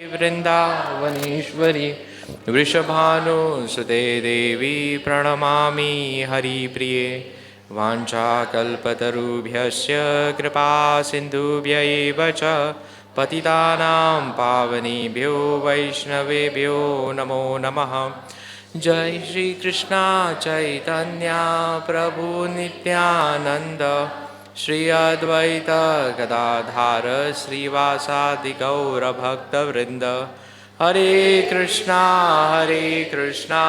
वृन्दावनेश्वरी वृषभानुसुते देवी प्रणमामि हरिप्रिये वाञ्छाकल्पतरुभ्यश्च कृपासिन्धुभ्य एव च पतितानां पावनेभ्यो वैष्णवेभ्यो नमो नमः। जय श्री कृष्ण चैतन्य प्रभु नित्यानंद श्री अद्वैत गदाधार श्रीवासादि गौरभक्तवृंद। हरे कृष्णा कृष्णा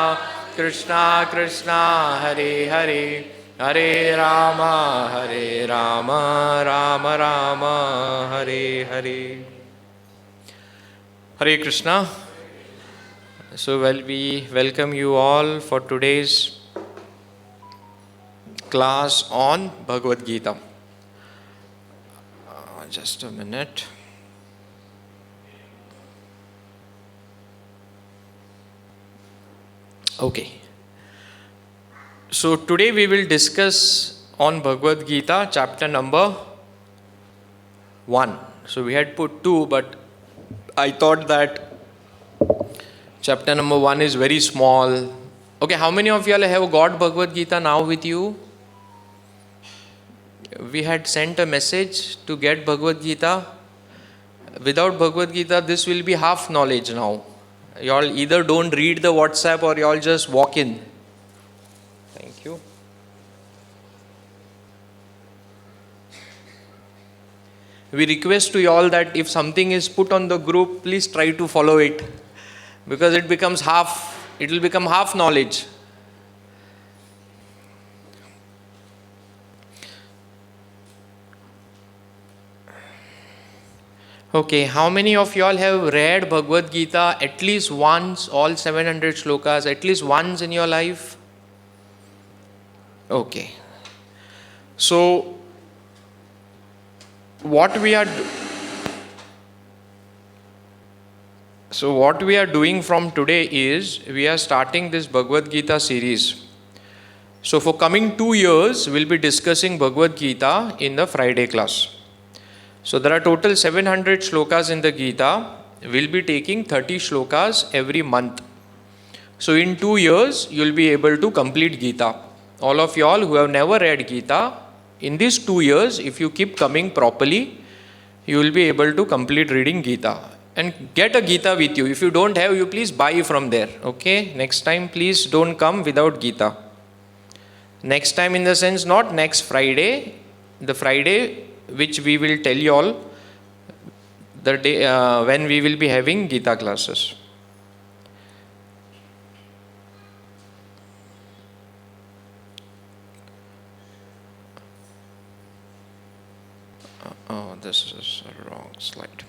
कृष्णा हरे हरे, हरे राम राम राम हरे हरे। हरे Krishna. So we welcome you all for today's class on Bhagavad Gita. Just a minute. Okay. So today we will discuss on Bhagavad Gita chapter number 1. So we had put 2, but I thought that chapter number 1 is very small. Okay, how many of you all have got Bhagavad Gita now with you? We had sent a message to get Bhagavad Gita. Without Bhagavad Gita, this will be half knowledge now. You all either don't read the WhatsApp or you all just walk in. Thank you. We request to you all that if something is put on the group, please try to follow it, because it will become half knowledge. Okay, how many of you all have read Bhagavad Gita at least once, all 700 shlokas, at least once in your life? Okay. So, what we are doing from today is, we are starting this Bhagavad Gita series. So, for coming 2 years, we'll be discussing Bhagavad Gita in the Friday class. So there are total 700 shlokas in the Gita. We'll be taking 30 shlokas every month. So in 2 years, you'll be able to complete Gita. All of y'all who have never read Gita, in these 2 years, if you keep coming properly, you will be able to complete reading Gita. And get a Gita with you. If you don't have, you please buy from there. Okay? Next time, please don't come without Gita. Next time in the sense, not next Friday, the Friday which we will tell you all the day when we will be having Gita classes. Oh, this is a wrong slide.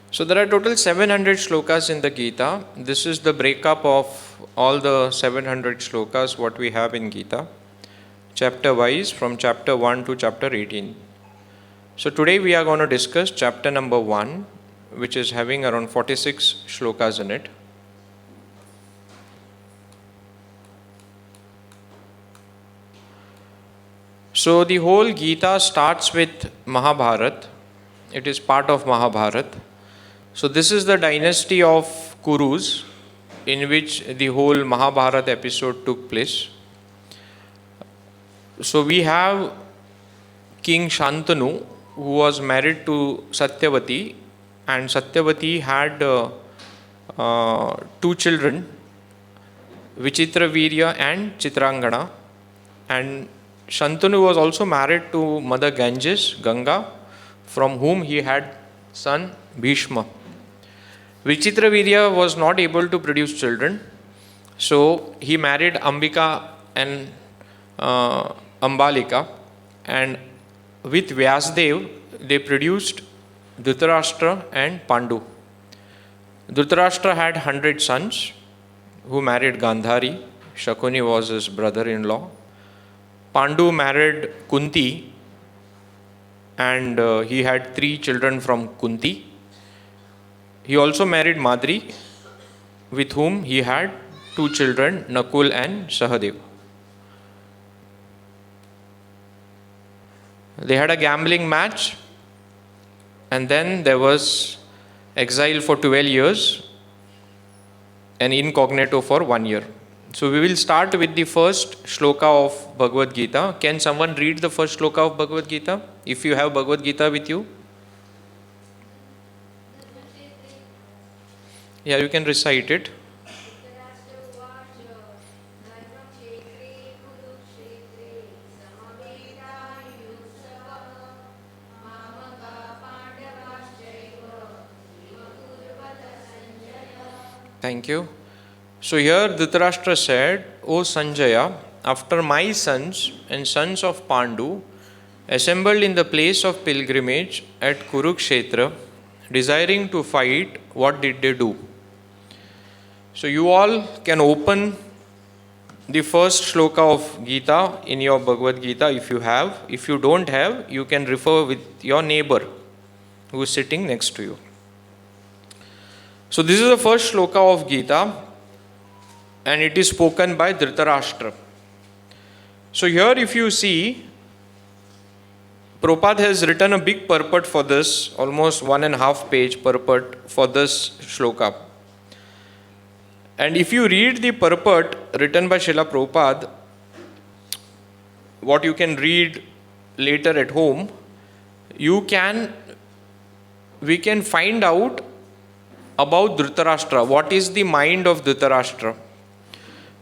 So there are total 700 shlokas in the Gita. This is the breakup of all the 700 shlokas what we have in Gita, chapter wise, from chapter 1 to chapter 18. So today we are going to discuss chapter number 1, which is having around 46 shlokas in it. So the whole Gita starts with Mahabharata. It is part of Mahabharata. So this is the dynasty of Kurus, in which the whole Mahabharata episode took place. So we have King Shantanu, who was married to Satyavati, and Satyavati had 2 children, Vichitravirya and Chitrangana. And Shantanu was also married to Mother Ganges, Ganga, from whom he had son Bhishma. Vichitravirya was not able to produce children, so he married Ambika and Ambalika, and with Vyasdev they produced Dhritarashtra and Pandu. Dhritarashtra had 100 sons who married Gandhari. Shakuni was his brother-in-law. Pandu married Kunti, and he had 3 children from Kunti. He also married Madri, with whom he had 2 children, Nakul and Sahadev. They had a gambling match, and then there was exile for 12 years and incognito for 1 year. So we will start with the first shloka of Bhagavad Gita. Can someone read the first shloka of Bhagavad Gita? If you have Bhagavad Gita with you. Yeah, you can recite it. Thank you. So here Dhritarashtra said, O Sanjaya, after my sons and sons of Pandu assembled in the place of pilgrimage at Kurukshetra, desiring to fight, what did they do? So you all can open the first shloka of Gita in your Bhagavad Gita if you have. If you don't have, you can refer with your neighbor who is sitting next to you. So this is the first shloka of Gita, and it is spoken by Dhritarashtra. So here if you see, Prabhupada has written a big purport for this, almost 1.5 page purport for this shloka. And if you read the purport written by Srila Prabhupada, what you can read later at home, we can find out about Dhritarashtra. What is the mind of Dhritarashtra?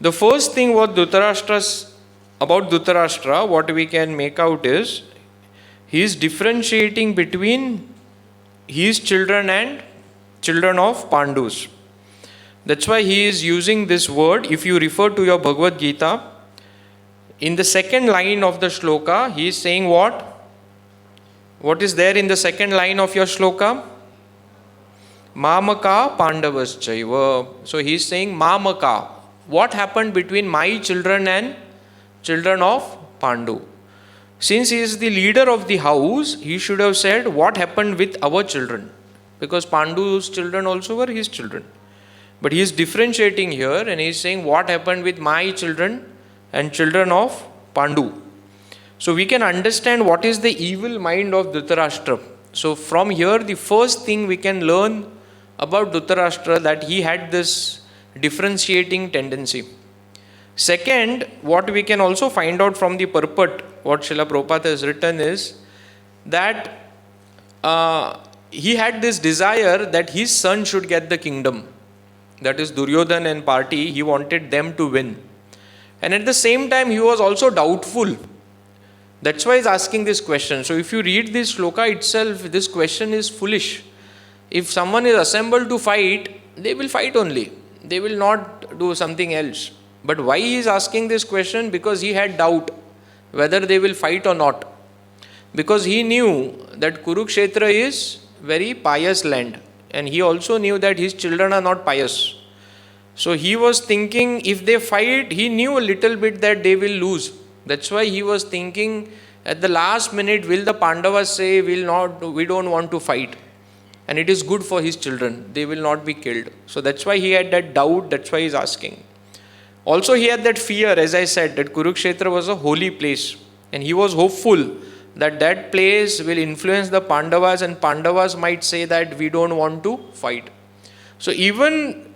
The first thing about Dhritarashtra, what we can make out is, he is differentiating between his children and children of Pandus. That's why he is using this word. If you refer to your Bhagavad Gita, in the second line of the shloka, he is saying what? What is there in the second line of your shloka? Mamaka Pandavas Chaiva. So he is saying Mamaka. What happened between my children and children of Pandu? Since he is the leader of the house, he should have said what happened with our children. Because Pandu's children also were his children. But he is differentiating here and he is saying what happened with my children and children of Pandu. So we can understand what is the evil mind of Dhritarashtra. So from here, the first thing we can learn about Dhritarashtra, that he had this differentiating tendency. Second, what we can also find out from the purport, what Srila Prabhupada has written is that he had this desire that his son should get the kingdom. That is Duryodhana and party, he wanted them to win. And at the same time, he was also doubtful. That's why he's asking this question. So if you read this shloka itself, this question is foolish. If someone is assembled to fight, they will fight only. They will not do something else. But why he is asking this question? Because he had doubt whether they will fight or not. Because he knew that Kurukshetra is very pious land. And he also knew that his children are not pious. So he was thinking, if they fight, he knew a little bit that they will lose. That's why he was thinking, at the last minute, will the Pandavas say, we don't want to fight. And it is good for his children. They will not be killed. So that's why he had that doubt. That's why he is asking. Also he had that fear, as I said, that Kurukshetra was a holy place. And he was hopeful that that place will influence the Pandavas, and Pandavas might say that we don't want to fight. So even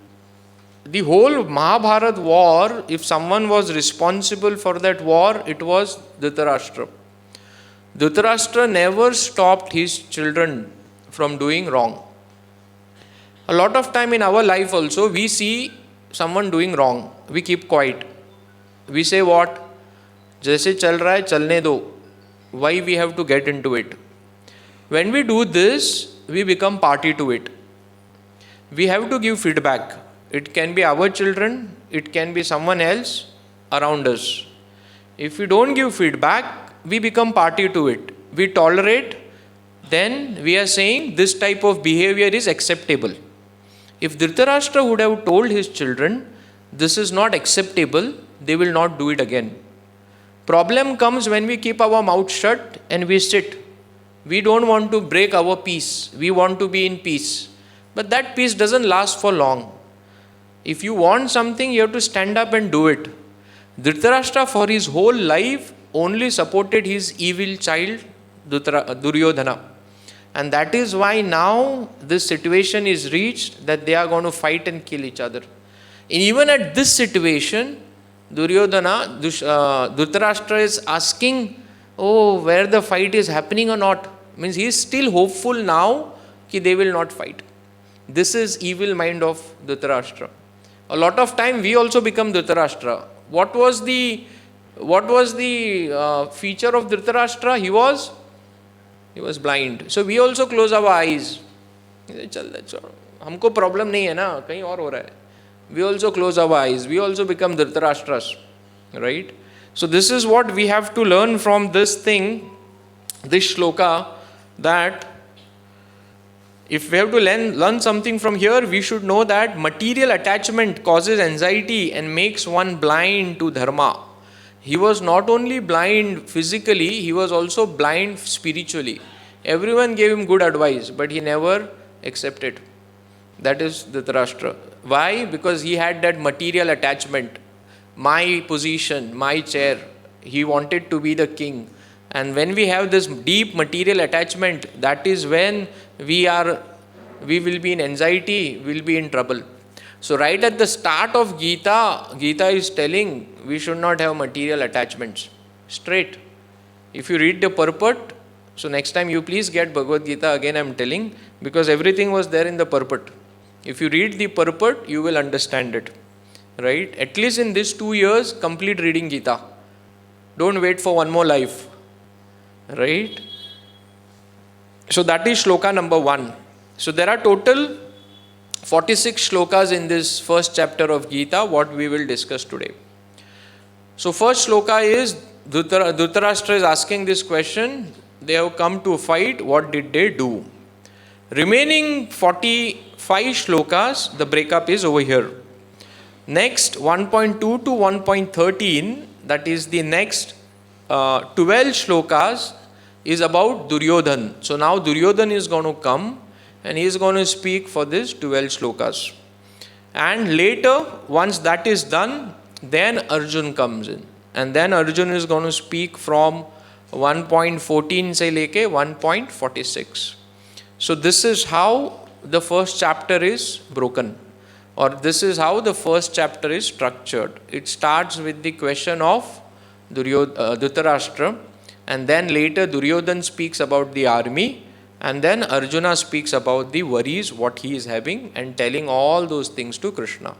the whole Mahabharata war, if someone was responsible for that war, it was Dhritarashtra. Dhritarashtra never stopped his children from doing wrong. A lot of time in our life also, we see someone doing wrong. We keep quiet. We say what? Jaise chal raha hai, chalne do. Why we have to get into it? When we do this, we become party to it. We have to give feedback. It can be our children, it can be someone else around us. If we don't give feedback, we become party to it. We tolerate, then we are saying this type of behavior is acceptable. If Dhritarashtra would have told his children, this is not acceptable, they will not do it again. Problem comes when we keep our mouth shut and we sit. We don't want to break our peace. We want to be in peace. But that peace doesn't last for long. If you want something, you have to stand up and do it. Dhritarashtra for his whole life only supported his evil child, Duryodhana. And that is why now this situation is reached that they are going to fight and kill each other. And even at this situation, Dhritarashtra is asking, oh, where the fight is happening or not. Means he is still hopeful now that they will not fight. This is evil mind of Dhritarashtra. A lot of time we also become Dhritarashtra. What was the feature of Dhritarashtra? He was blind. So we also close our eyes. हमको problem नहीं है ना, कहीं और हो रहा है. We also close our eyes. We also become Dhritarashtras, right? So this is what we have to learn from this thing, this shloka, that if we have to learn something from here, we should know that material attachment causes anxiety and makes one blind to dharma. He was not only blind physically, he was also blind spiritually. Everyone gave him good advice, but he never accepted. That is Dhritarashtra. Why? Because he had that material attachment. My position, my chair. He wanted to be the king. And when we have this deep material attachment, that is when we will be in anxiety, we will be in trouble. So right at the start of Gita is telling we should not have material attachments. Straight. If you read the purport, so next time you please get Bhagavad Gita, again I am telling, because everything was there in the purport. If you read the purport, you will understand it. Right? At least in these 2 years, complete reading Gita. Don't wait for one more life. Right? So that is shloka number 1. So there are total 46 shlokas in this first chapter of Gita, what we will discuss today. So first shloka is, Dhritarashtra is asking this question, they have come to fight, what did they do? Remaining 45 shlokas, the breakup is over here. Next 1.2 to 1.13, that is the next 12 shlokas is about Duryodhan. So now Duryodhan is going to come and he is going to speak for this 12 shlokas. And later, once that is done, then Arjun comes in. And then Arjun is going to speak from 1.14 se leke 1.46. So this is how the first chapter is broken. Or this is how the first chapter is structured. It starts with the question of Dhritarashtra, and then later Duryodhan speaks about the army, and then Arjuna speaks about the worries, what he is having, and telling all those things to Krishna.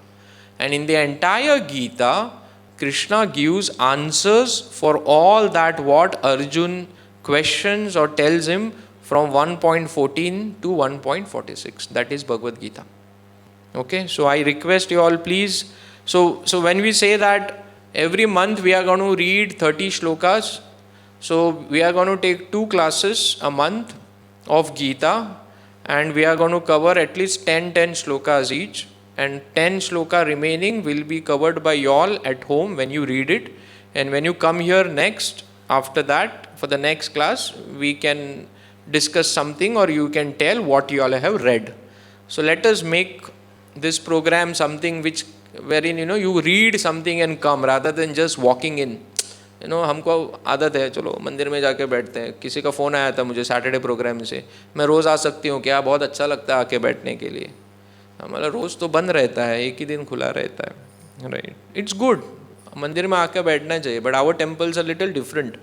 And in the entire Gita, Krishna gives answers for all that what Arjun questions or tells him from 1.14 to 1.46. That is Bhagavad Gita. Okay, so I request you all please. So when we say that every month we are going to read 30 shlokas, so we are going to take 2 classes a month of Gita, and we are going to cover at least 10 shlokas each, and 10 shloka remaining will be covered by you all at home when you read it. And when you come here next, after that, for the next class, we can discuss something or you can tell what you all have read. So let us make this program something wherein you read something and come rather than just walking in. हमको आदत है, चलो मंदिर में जाके बैठते हैं. किसी का फ़ोन आया था मुझे सैटरडे प्रोग्राम से, मैं रोज़ आ सकती हूँ क्या? बहुत अच्छा लगता है आके बैठने के लिए. हमारा रोज़ तो बंद रहता है, एक ही दिन खुला रहता है. राइट, इट्स गुड, मंदिर में आके बैठना चाहिए. But our temples are little different.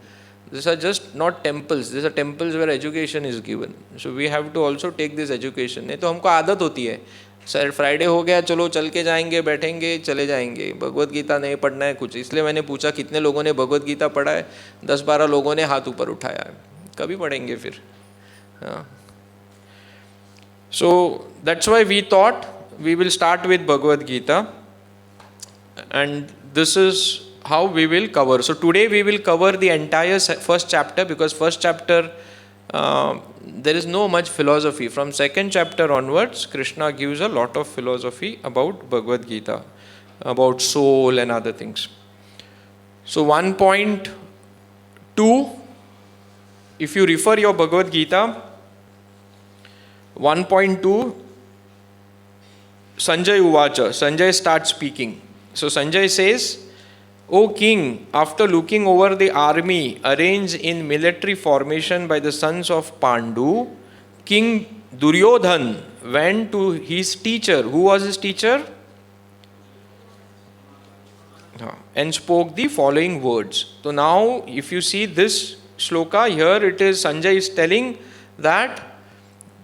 These are just not temples. These are temples where education is given. So we have to also take this education. नहीं तो हमको आदत होती है, सर फ्राइडे हो गया, चलो चल के जाएंगे, बैठेंगे, चले जाएंगे, भगवत गीता नहीं पढ़ना है कुछ. इसलिए मैंने पूछा कितने लोगों ने भगवत गीता पढ़ा है. 10-12 लोगों ने हाथ ऊपर उठाया है. कभी पढ़ेंगे फिर? So that's why we thought we will start with Bhagavad Gita, and this is how we will cover. So today we will cover the entire first chapter, because first chapter there is no much philosophy. From second chapter onwards, Krishna gives a lot of philosophy about Bhagavad Gita, about soul and other things. So 1.2, if you refer your Bhagavad Gita, 1.2, Sanjay Uvacha, Sanjay starts speaking. So Sanjay says, O king, after looking over the army arranged in military formation by the sons of Pandu, King Duryodhan went to his teacher. Who was his teacher? And spoke the following words. So now, if you see this shloka here, it is Sanjay is telling that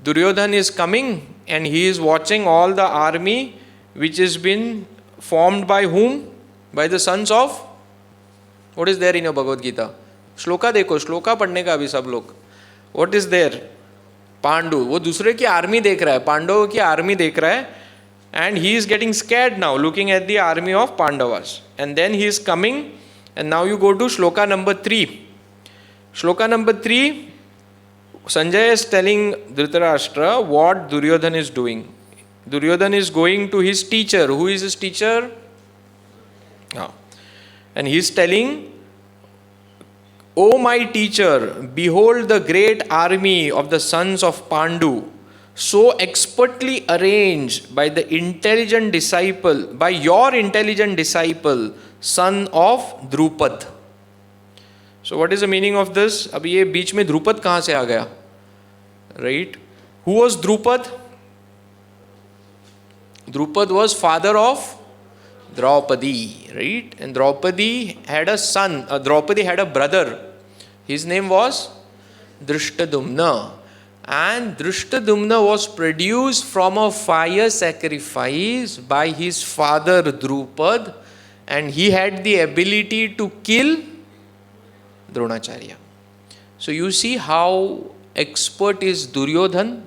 Duryodhan is coming and he is watching all the army which has been formed by whom? By the sons of, what is there in your Bhagavad Gita? Shloka देखो, श्लोका पढ़ने का अभी सब लोग. What is there? Pandu. वो दूसरे की army देख रहा है, पांडवों की आर्मी देख रहा है, and he is getting scared now looking at the army of Pandavas. And then he is coming, and now you go to shloka number 3. Shloka number 3, Sanjay is telling Dhritarashtra what Duryodhan is doing. Duryodhan is going to his teacher. Who is his teacher? And he is telling, O my teacher, behold the great army of the sons of Pandu, so expertly arranged by the intelligent disciple, by your intelligent disciple, son of Drupad. So what is the meaning of this? अब ये बीच में ध्रुपद कहाँ से आ गया? Right? Who was Drupad? Drupad was father of Draupadi, right? And Draupadi had a son, Draupadi had a brother. His name was Drishtadumna. And Drishtadumna was produced from a fire sacrifice by his father Drupad, and he had the ability to kill Dronacharya. So you see how expert is Duryodhan.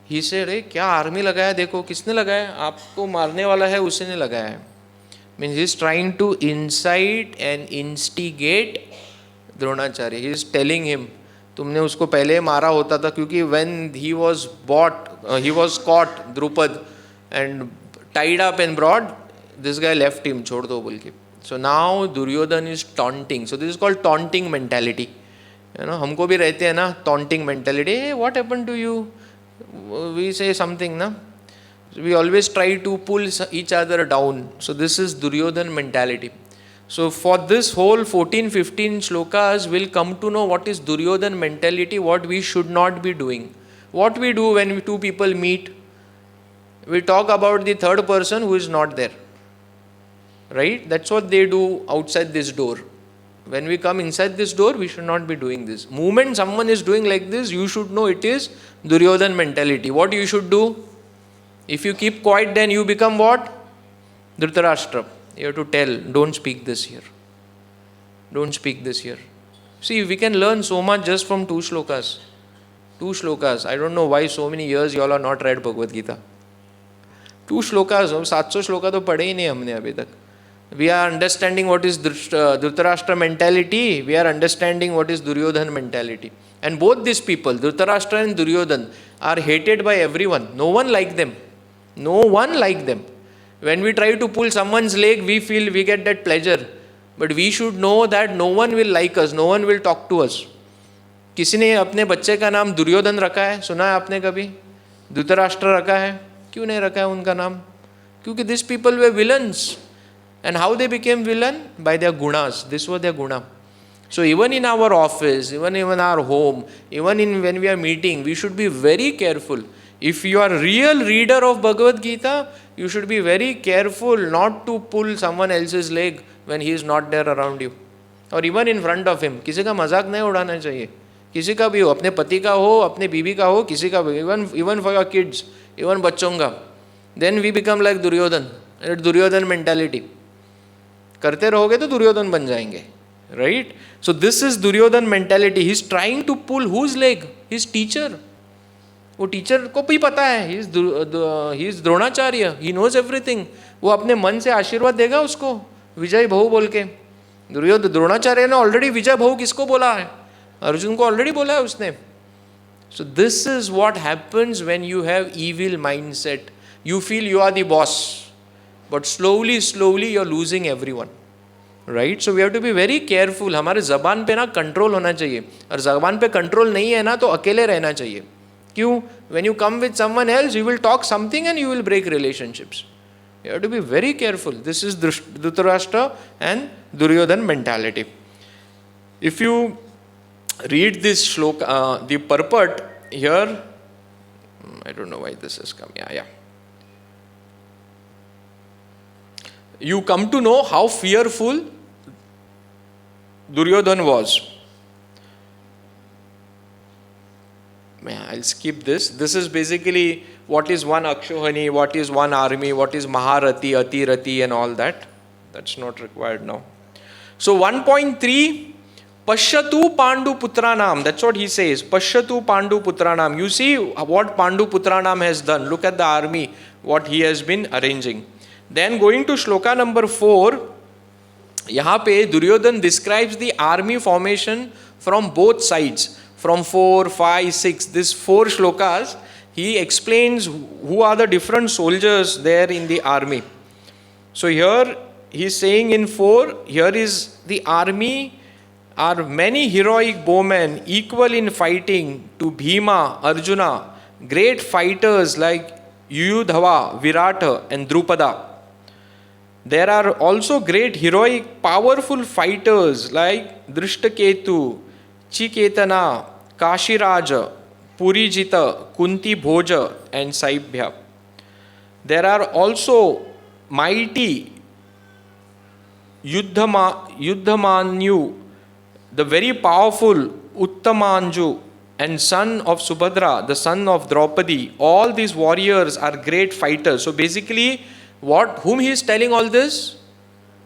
He said, "Hey, क्या army लगाया देखो, किसने लगाया? आपको मारने वाला है, उसने लगाया है." Means he is trying to incite and instigate Dronacharya. He is telling him, तुमने उसको पहले मारा होता था, क्योंकि when he was caught, Drupad, and tied up and brought, this guy left him, छोड़ दो बोल के. So now Duryodhan is taunting. So this is called taunting mentality. You know, हमको भी रहते हैं ना taunting mentality. Hey, what happened to you? We say something, na? We always try to pull each other down. So this is Duryodhan mentality. So for this whole 14-15 shlokas, we'll come to know what is Duryodhan mentality, what we should not be doing. What we do when two people meet, we talk about the third person who is not there. Right? That's what they do outside this door. When we come inside this door, we should not be doing this. Moment someone is doing like this, you should know it is Duryodhan mentality. What you should do? If you keep quiet, then you become what? Dhritarashtra. You have to tell, don't speak this here. Don't speak this here. See, we can learn so much just from 2 shlokas. 2 shlokas. I don't know why so many years you all are not read Bhagavad Gita. 2 shlokas. 700 shloka तो पढ़े ही नहीं हमने अभी तक. We are understanding what is Dhritarashtra mentality. We are understanding what is Duryodhan mentality. And both these people, Dhritarashtra and Duryodhan, are hated by everyone. No one like them. No one like them. When we try to pull someone's leg, we feel we get that pleasure. But we should know that no one will like us. No one will talk to us. किसी ने अपने बच्चे का नाम दुर्योधन रखा है? सुना है आपने कभी? धृतराष्ट्र रखा है? क्यों नहीं रखा है उनका नाम? क्योंकि these people were villains. And how they became villain? By their gunas. This was their guna. So even in our office, even in our home, even when we are meeting, we should be very careful. If you are a real reader of Bhagavad Gita, you should be very careful not to pull someone else's leg when he is not there around you. Or even in front of him. किसी का मजाक नहीं उड़ाना चाहिए. किसी का भी हो, अपने पति का हो, अपने बीवी का हो, किसी का भी, even for your kids, even बच्चों का. Then we become like Duryodhan. Duryodhan mentality. करते रहोगे तो दुर्योधन बन जाएंगे. Right? So this is Duryodhan mentality. He is trying to pull whose leg? His teacher. वो टीचर को भी पता है. He is Dronacharya. He knows everything. वो अपने मन से आशीर्वाद देगा उसको विजय बहु बोल के. द्रोणाचार्य ने ऑलरेडी विजय बहु किसको बोला है? अर्जुन को ऑलरेडी बोला है उसने. So this is what happens when you have evil mindset. You feel you are the boss. But slowly you are losing everyone. Right? So we have to be very careful. हमारे ज़बान पे ना control होना चाहिए. और ज़बान पे control नहीं है ना तो अकेले रहना चाहिए. क्यों? When you come with someone else, you will talk something and you will break relationships. You have to be very careful. This is Dhritarashtra and Duryodhan mentality. If you read this shloka, the purport here, I don't know why this is coming. Yeah. You come to know how fearful Duryodhan was. I'll skip this. This is basically what is one Akshohani, what is one army, what is Maharati, Atirati and all that. That's not required now. So 1.3, Pashyatu Pandu Putranam. That's what he says. Pashyatu Pandu Putranam. You see what Pandu Putranam has done. Look at the army, what he has been arranging. Then going to shloka number 4, यहाँ पे Duryodhan describes the army formation from both sides. From 4, 5, 6, these 4 shlokas, he explains who are the different soldiers there in the army. So here he is saying in 4, here is the army are many heroic bowmen equal in fighting to Bhima, Arjuna, great fighters like Yuyudhava, Virata and Drupada. There are also great heroic powerful fighters like Drishtaketu, Chiketana, Kashiraja, Purijita, Kunti Bhoja and Saibhya. There are also mighty Yuddhamanyu, the very powerful Uttamanju and son of Subhadra, the son of Draupadi. All these warriors are great fighters. So basically, whom he is telling all this?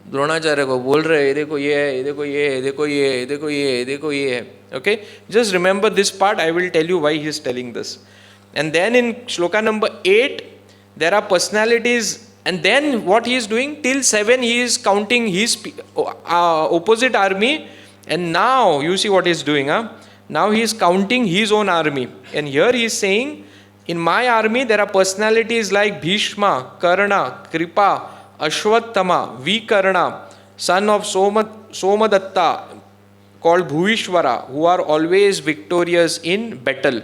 Dronacharya को बोल रहे देखो ये है, देखो ये है, देखो ये है, देखो ये है, देखो ये है. Okay, just remember this part. I will tell you why he is telling this. And then in shloka number 8, there are personalities. And then what he is doing till 7, he is counting his opposite army. And now you see what he is doing. Now he is counting his own army. And here he is saying, in my army there are personalities like Bhishma, Karna, Kripa, Ashwatthama, Vikarna, son of Somadatta, called Bhuvishwara, who are always victorious in battle.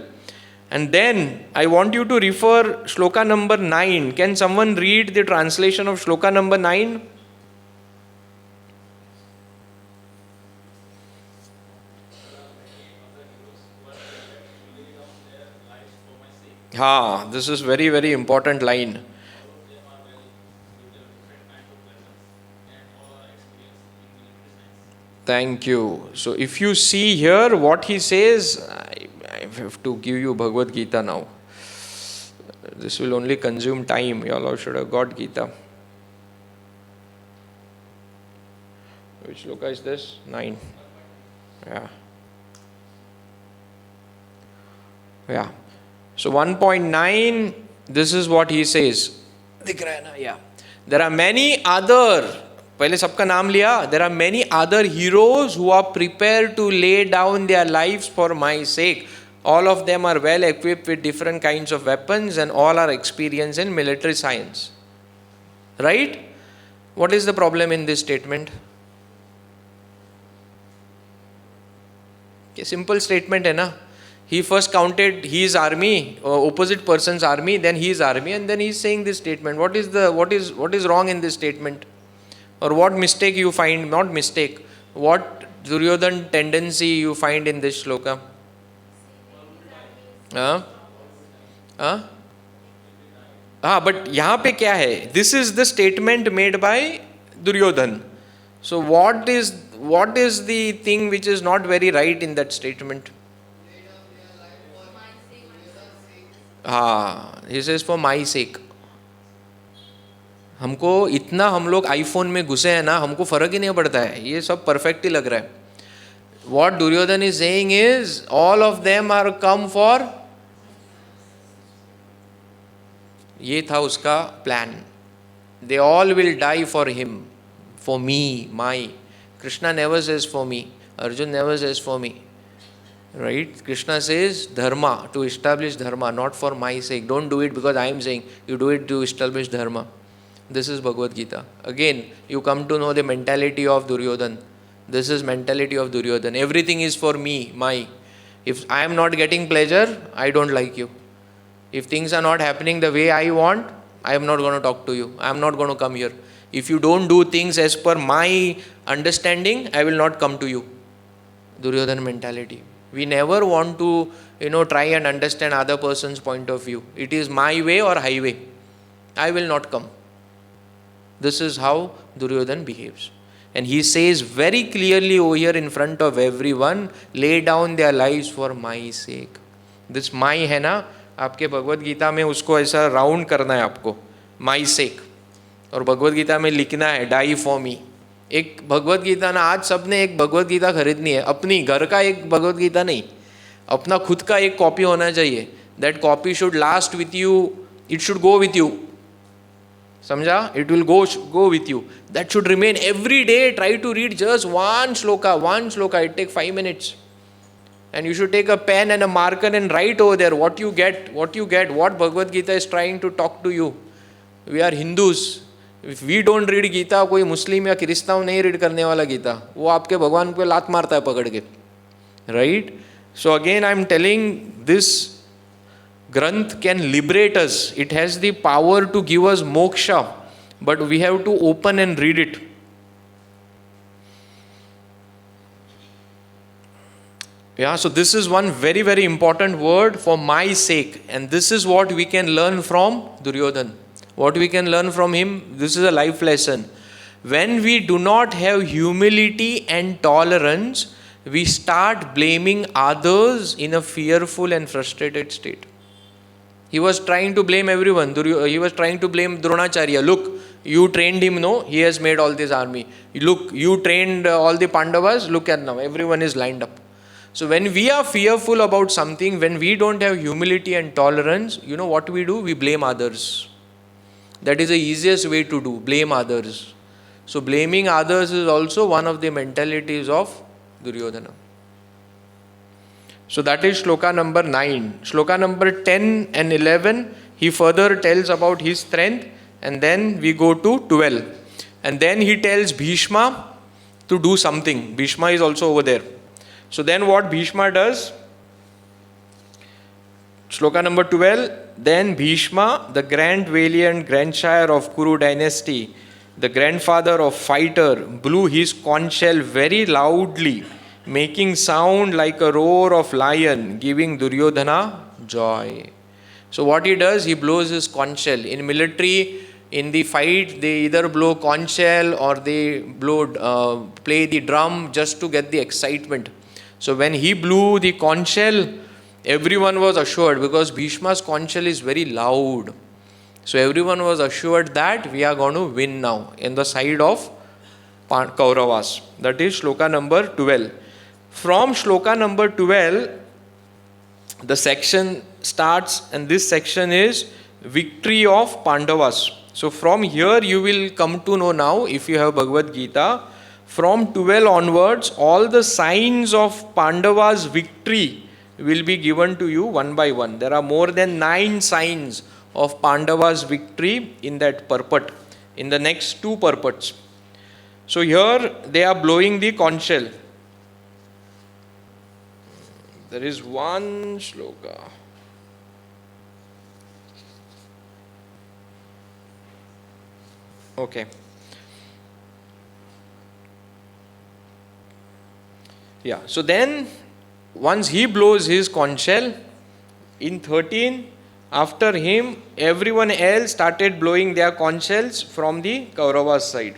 And then I want you to refer shloka number 9. Can someone read the translation of shloka number 9? This is very, very important line. Thank you. So if you see here what he says, I have to give you Bhagavad Gita now. This will only consume time. You all should have got Gita. Which shloka is this? 9. Yeah. So 1.9, this is what he says. There are many other, पहले सबका नाम लिया, there are many other heroes who are prepared to lay down their lives for my sake. All of them are well equipped with different kinds of weapons and all are experienced in military science. Right? What is the problem in this statement? Simple statement है ना. He first counted his army, opposite person's army, then his army, and then he is saying this statement. What is wrong in this statement? Or what mistake you find? Not mistake. What Duryodhan tendency you find in this shloka? But यहाँ पे क्या है? This is the statement made by Duryodhan. So what is the thing which is not very right in that statement? He says for my sake. हमको इतना हम लोग iPhone में घुसे हैं ना, हमको फर्क ही नहीं पड़ता है, ये सब परफेक्ट ही लग रहा है. What Duryodhan is saying is all of them are come for, ये था उसका plan. They all will die for him, for me, my. Krishna never says for me. Arjun never says for me. Right? Krishna says dharma, to establish dharma, not for my sake. Don't do it because I am saying. You do it to establish dharma. This is Bhagavad Gita. Again, you come to know the mentality of Duryodhan. This is mentality of Duryodhan. Everything is for me, my. If I am not getting pleasure, I don't like you. If things are not happening the way I want, I am not going to talk to you. I am not going to come here. If you don't do things as per my understanding, I will not come to you. Duryodhana mentality. We never want to, try and understand other person's point of view. It is my way or highway. I will not come. This is how Duryodhana behaves. And he says very clearly over here in front of everyone, lay down their lives for my sake. This my है ना, आपके भगवद गीता में उसको ऐसा round करना है आपको, my sake. और भगवद गीता में लिखना है die for me. एक भगवद गीता ना, आज सबने एक भगवद गीता खरीदनी है, अपनी घर का एक भगवद गीता नहीं, अपना खुद का एक कॉपी होना चाहिए. That copy should last with you, it should go with you. समझा? It will go with you. That should remain every day. Try to read just one shloka. It take 5 minutes. And you should take a pen and a marker and write over there what you get, what Bhagavad Gita is trying to talk to you. We are Hindus. If we don't read Gita, कोई मुस्लिम या क्रिस्ताव नहीं read करने वाला गीता, वो आपके भगवान पे लात मारता है पकड़ के. Right? So again I am telling, this Granth can liberate us. It has the power to give us moksha, but we have to open and read it. Yeah, so this is one very, very important word, for my sake. And this is what we can learn from Duryodhana. What we can learn from him, this is a life lesson. When we do not have humility and tolerance, we start blaming others in a fearful and frustrated state. He was trying to blame everyone. He was trying to blame Dronacharya. Look, you trained him, no? He has made all this army. Look, you trained all the Pandavas. Look at now, everyone is lined up. So when we are fearful about something, when we don't have humility and tolerance, you know what we do? We blame others. That is the easiest way to do, blame others. So blaming others is also one of the mentalities of Duryodhana. So that is shloka number 9. Shloka number 10 and 11, he further tells about his strength, and then we go to 12. And then he tells Bhishma to do something. Bhishma is also over there. So then what Bhishma does? Shloka number 12, then Bhishma, the grand valiant grandsire of Kuru dynasty, the grandfather of fighter, blew his conch shell very loudly, making sound like a roar of lion, giving Duryodhana joy. So what he does, he blows his conch shell. In military, in the fight, they either blow conch shell or they play the drum just to get the excitement. So when he blew the conch shell, everyone was assured, because Bhishma's conch shell is very loud. So everyone was assured that we are going to win now in the side of Kauravas. That is shloka number 12. From shloka number 12, the section starts, and this section is victory of Pandavas. So from here you will come to know now, if you have Bhagavad Gita, from 12 onwards, all the signs of Pandavas' victory will be given to you one by one. There are more than 9 signs of Pandavas' victory in that purport, in the next 2 purports. So here they are blowing the conch shell. There is one shloka. Okay. Yeah, so then once he blows his conch shell, in 13, after him, everyone else started blowing their conch shells from the Kauravas side.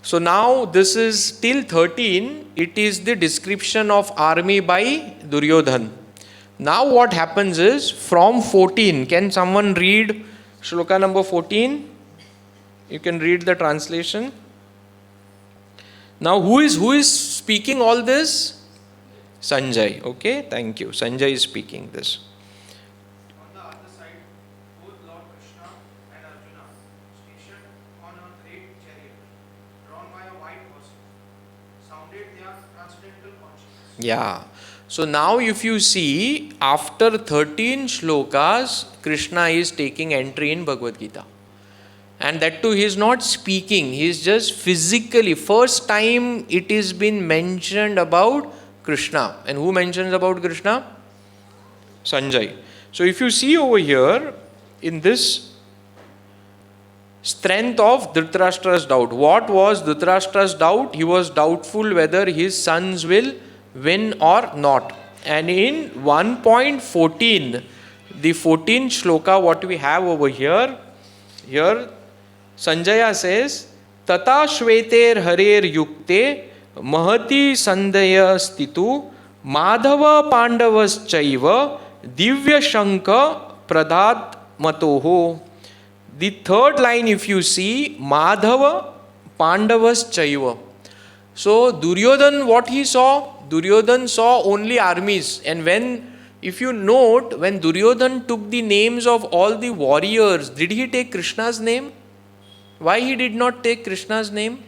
So now this is till 13, it is the description of army by Duryodhana. Now what happens is, from 14, can someone read shloka number 14? You can read the translation. Now who is speaking all this? Sanjay. Okay, thank you. Sanjay is speaking this. On the other side, both Lord Krishna and Arjuna, stationed on a great chariot, drawn by a white horse, sounded their transcendental consciousness. Yeah. So now if you see, after 13 shlokas, Krishna is taking entry in Bhagavad Gita. And that too, he is not speaking, he is just physically. First time it is been mentioned about Krishna. And who mentions about Krishna? Sanjay. So if you see over here, in this strength of Dhritarashtra's doubt, what was Dhritarashtra's doubt? He was doubtful whether his sons will win or not. And in 1.14, the 14th shloka, what we have over here, Sanjaya says, Tata Shveter Harer Yukte Mahati Sandaya Stitu Madhava Pandavas Chaiva Divya Shanka Pradhat Matoho. The third line, if you see, Madhava Pandavas Chaiva. So Duryodhan, what he saw? Duryodhan saw only armies. And if you note, when Duryodhan took the names of all the warriors, did he take Krishna's name? Why he did not take Krishna's name?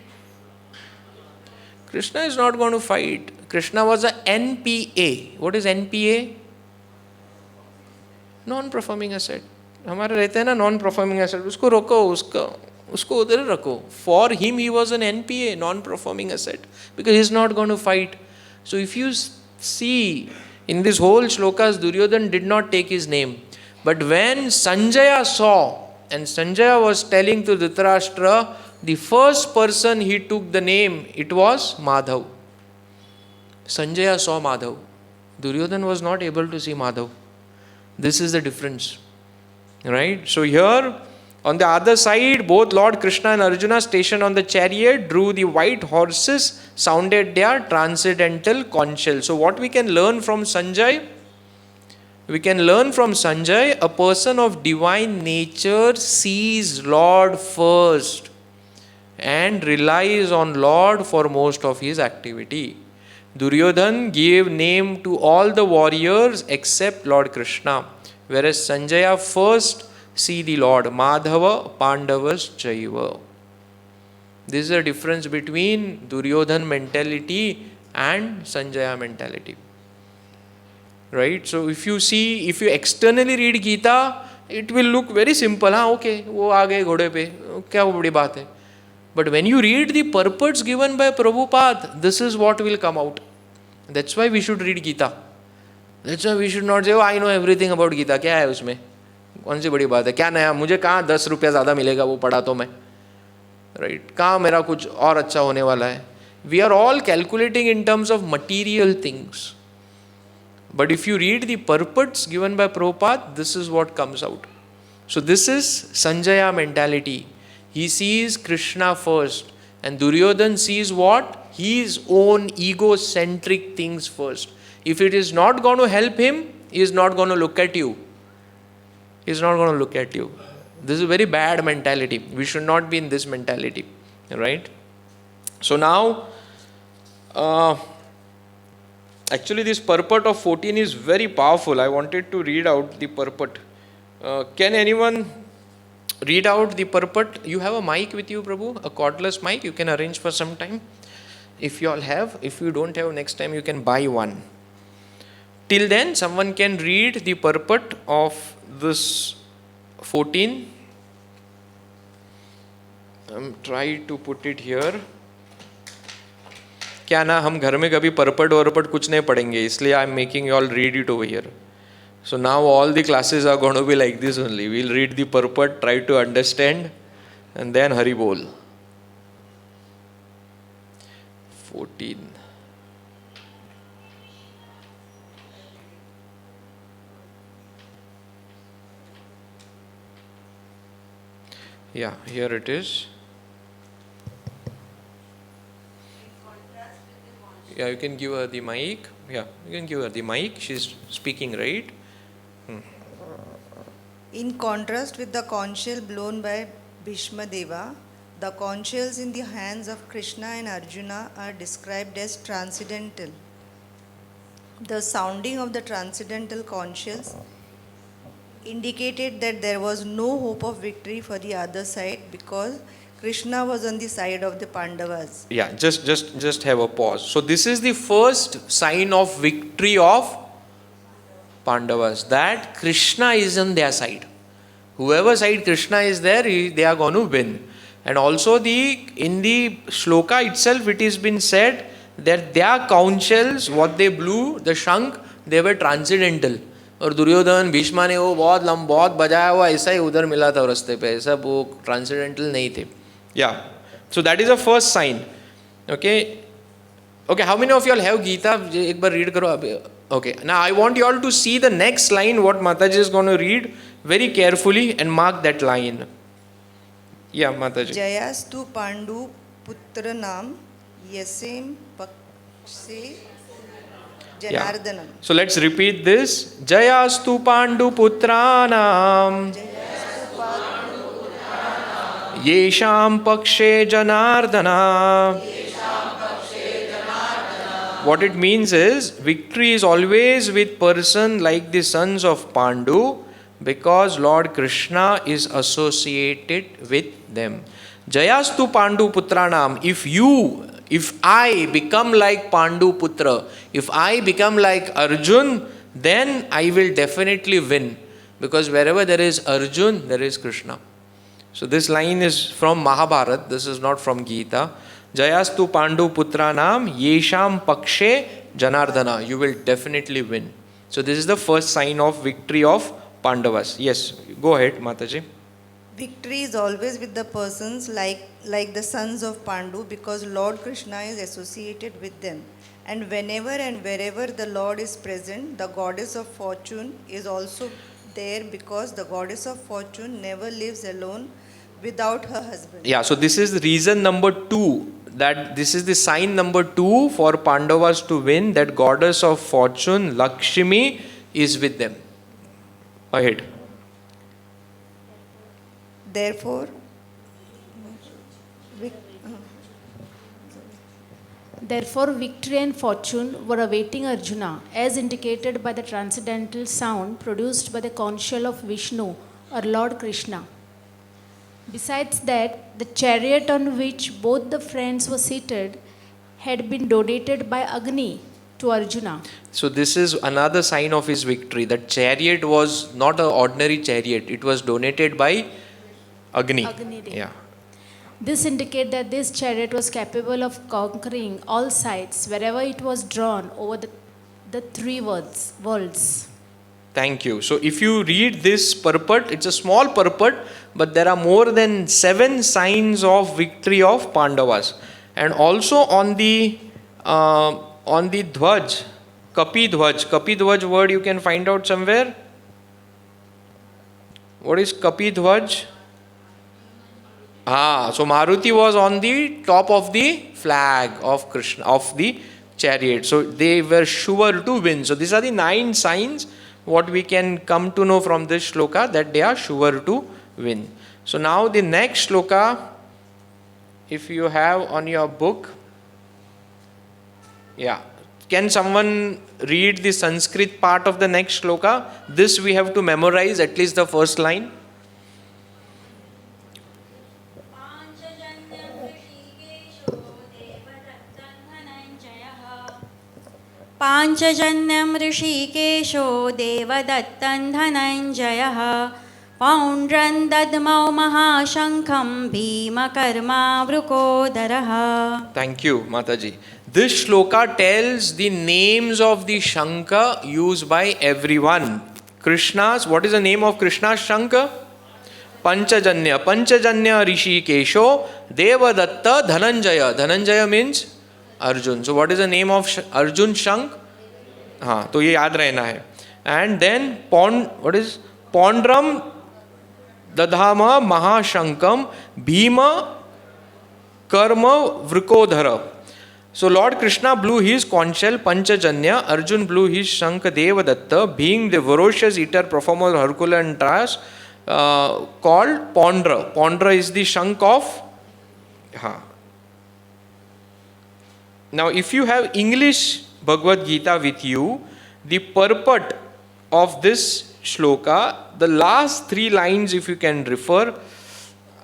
Krishna is not going to fight. Krishna was a NPA. What is NPA? Non-performing asset. हमारे रहते हैं ना non-performing asset. उसको रोको, उसको उधर रखो. For him, he was an NPA, non-performing asset, because he is not going to fight. So if you see in this whole shlokas, Duryodhan did not take his name. But when Sanjaya saw, and Sanjaya was telling to Dhritarashtra, the first person he took the name, it was Madhav. Sanjaya saw Madhav. Duryodhan was not able to see Madhav. This is the difference. Right? So here, on the other side, both Lord Krishna and Arjuna stationed on the chariot, drew the white horses, sounded their transcendental conch shell. So what we can learn from Sanjay? We can learn from Sanjay, a person of divine nature sees Lord first and relies on Lord for most of his activity. Duryodhan gave name to all the warriors except Lord Krishna, whereas Sanjaya first see the Lord, Madhava Pandavas Chaiva. This is the difference between Duryodhan mentality and Sanjaya mentality. Right? So if you externally read Gita, it will look very simple. Okay, वो आ गए घोड़े पे, क्या बड़ी बात है. But when you read the purports given by Prabhupada, this is what will come out. That's why we should read Gita. That's why we should not say, oh, I know everything about Gita. क्या है उसमें? कौन सी बड़ी बात है? क्या नया? मुझे कहाँ 10 रुपया ज़्यादा मिलेगा वो पढ़ा तो मैं. Right? कहाँ मेरा कुछ और अच्छा होने वाला है? We are all calculating in terms of material things. But if you read the purports given by Prabhupada, this is what comes out. So this is Sanjaya mentality. He sees Krishna first. And Duryodhan sees what? His own egocentric things first. If it is not going to help him, he is not going to look at you. He is not going to look at you. This is a very bad mentality. We should not be in this mentality. Right? So now, actually this purport of 14 is very powerful. I wanted to read out the purport. Can anyone read out the purport? You have a mic with you, Prabhu? A cordless mic? You can arrange for some time. If you all have. If you don't have, next time you can buy one. Till then, someone can read the purport of this 14. Try to put it here. क्या ना हम घर में कभी purport वरपट कुछ नहीं पढ़ेंगे, इसलिए I am making you all read it over here. So now all the classes are going to be like this only. We'll read the purport, try to understand, and then Hari Bol. 14. Yeah, here it is. Yeah, you can give her the mic. Yeah, you can give her the mic. She's speaking, right? In contrast with the conch shell blown by Bhishma Deva, the conch shells in the hands of Krishna and Arjuna are described as transcendental. The sounding of the transcendental conch shells indicated that there was no hope of victory for the other side because Krishna was on the side of the Pandavas. Yeah, just have a pause. So this is the first sign of victory of Pandavas, that Krishna is on their side. Whoever side Krishna is there, they are going to win. And also in the shloka itself, it has been said that their conch shells, what they blew, the shank, they were transcendental. और दुर्योधन भीष्मा ने वो बहुत बजाया हुआ ऐसा ही उधर मिला था रास्ते पे, ऐसा वो ट्रांसेंडेंटल नहीं थे. या so that is a first sign. Okay okay, how many of you all have Gita? एक बार रीड करो अभी. Okay, now I want you all to see the next line what Mataji is going to read very carefully and mark that line. Yeah, Mataji. जयास्तु पांडु पुत्र नाम यसेम पक्षे जनार्दनम. So let's repeat this. Jayastu Pandu Putranam Yesham Pakshe Janardana. What it means is victory is always with person like the sons of Pandu, because Lord Krishna is associated with them. Jayastu Pandu Putranam. If I become like Pandu Putra, if I become like Arjun, then I will definitely win. Because wherever there is Arjun, there is Krishna. So this line is from Mahabharata, this is not from Gita. Jayastu Pandu Putranam Yesham Pakshe Janardana. You will definitely win. So this is the first sign of victory of Pandavas. Yes, go ahead, Mataji. Victory is always with the persons like the sons of Pandu, because Lord Krishna is associated with them. And whenever and wherever the Lord is present, the goddess of fortune is also there, because the goddess of fortune never lives alone without her husband. Yeah, so this is reason number 2, that this is the sign number 2 for Pandavas to win, that goddess of fortune, Lakshmi, is with them. Ahead. Therefore, Therefore, victory and fortune were awaiting Arjuna, as indicated by the transcendental sound produced by the conch shell of Vishnu or Lord Krishna. Besides that, the chariot on which both the friends were seated had been donated by Agni to Arjuna. So this is another sign of his victory. That chariot was not an ordinary chariot. It was donated by Agni. Agni Dev. Yeah. This indicates that this chariot was capable of conquering all sides wherever it was drawn over the three worlds. Thank you. So if you read this purport, it's a small purport, but there are more than 7 signs of victory of Pandavas. And also on the Dhwaj, Kapi Dhwaj word you can find out somewhere. What is Kapi Dhwaj? So Maruti was on the top of the flag of Krishna, of the chariot. So they were sure to win. So these are the 9 signs what we can come to know from this shloka, that they are sure to win. So now the next shloka, if you have on your book, can someone read the Sanskrit part of the next shloka? This we have to memorize, at least the first line. पाञ्चजन्यं ऋषिकेशो देवदत्तं Dhananjay पौण्ड्रं दद्मौ महाशङ्खं भीमकर्मावृकोदरः. Thank you, Mataji. This shloka tells the names of the Shankha used by everyone. Krishna's, what is the name of Krishna's Shankha? Panchajanya. Panchajanya Rishikesho Devadatta Dhananjaya. Dhananjaya means Arjun. So what is the name of Arjun Shank? तो ये याद रहना है. And then what is Pondram Dadhama Mahashankam Bhima Karma Vrikodhara. So Lord Krishna blew his conch shell Panchajanya, Arjun blew his Shank Devadatta, being the ferocious eater performer of Herculean task, called Pondra. Pondra is the Shank of Now, if you have English Bhagavad Gita with you, the purport of this shloka, the last 3 lines, if you can refer,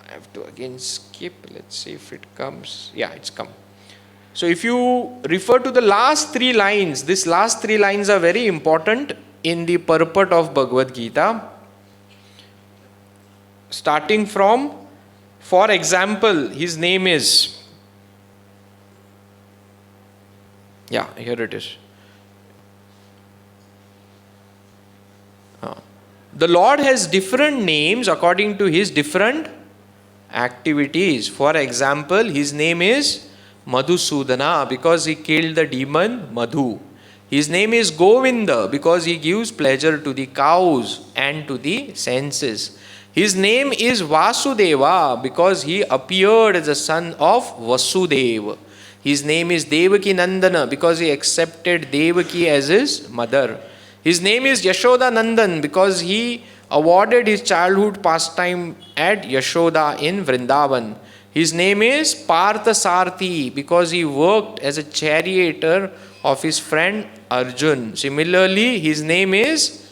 I have to again skip, let's see if it comes. Yeah, it's come. So, if you refer to the last 3 lines, these last 3 lines are very important in the purport of Bhagavad Gita. Starting from, for example, his name is, here it is. The Lord has different names according to his different activities. For example, his name is Madhusudana because he killed the demon Madhu. His name is Govinda because he gives pleasure to the cows and to the senses. His name is Vasudeva because he appeared as a son of Vasudeva. His name is Devaki Nandana because he accepted Devaki as his mother. His name is Yashoda Nandan because he awarded his childhood pastime at Yashoda in Vrindavan. His name is Partha Sarthi because he worked as a charioteer of his friend Arjun. Similarly, his name is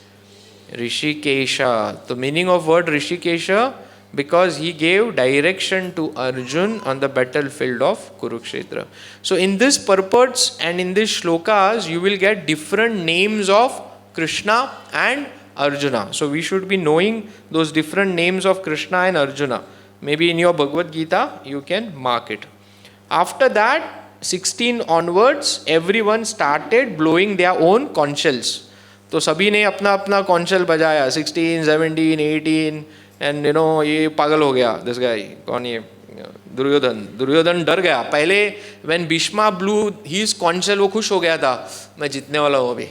Rishikesha. The meaning of word Rishikesha, because he gave direction to Arjun on the battlefield of Kurukshetra. So in this purports and in these shlokas, you will get different names of Krishna and Arjuna. So we should be knowing those different names of Krishna and Arjuna. Maybe in your Bhagavad Gita, you can mark it. After that, 16 onwards, everyone started blowing their own conch shells. तो सभी ने अपना अपना conch shell बजाया, 16, 17, 18, and ये पागल हो गया, this guy, कौन ये, दुर्योधन डर गया. पहले when Bhishma blew his conch shell, वो खुश हो गया था, मैं जीतने वाला हूँ अभी.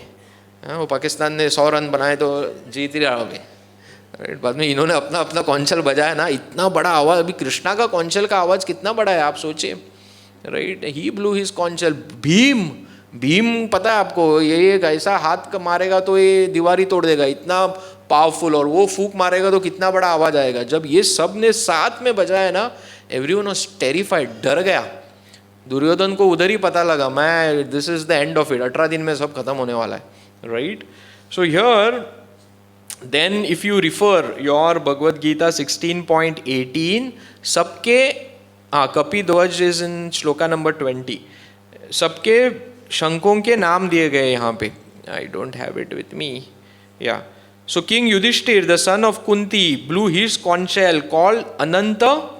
वो पाकिस्तान ने 100 रन बनाए तो जीत ही रहा होगे. बाद में इन्होंने अपना अपना कॉन्शल बजाया ना, इतना बड़ा आवाज. अभी कृष्णा का कॉन्शल का आवाज कितना बड़ा है आप सोचिए. राइट, ही ब्लू हिज कॉन्शल. भीम पता है आपको, ये एक ऐसा हाथ का मारेगा तो ये दीवारी तोड़ देगा, इतना पावरफुल. और वो फूक मारेगा तो कितना बड़ा आवाज आएगा. जब ये सब ने साथ में बजाया ना, एवरीवन वाज टेरिफाइड, डर गया. दुर्योधन को उधर ही पता लगा, मैं this is the end of it, 18 दिन में सब खत्म होने वाला है. Right? So here, then if you refer your Bhagavad Gita 16.18, सबके कपि ध्वज is in श्लोका number 20. सबके शंखों के नाम दिए गए यहाँ पे. I don't have it with me. Yeah. So King Yudhishthir, the son of Kunti, blew his conch shell called Ananta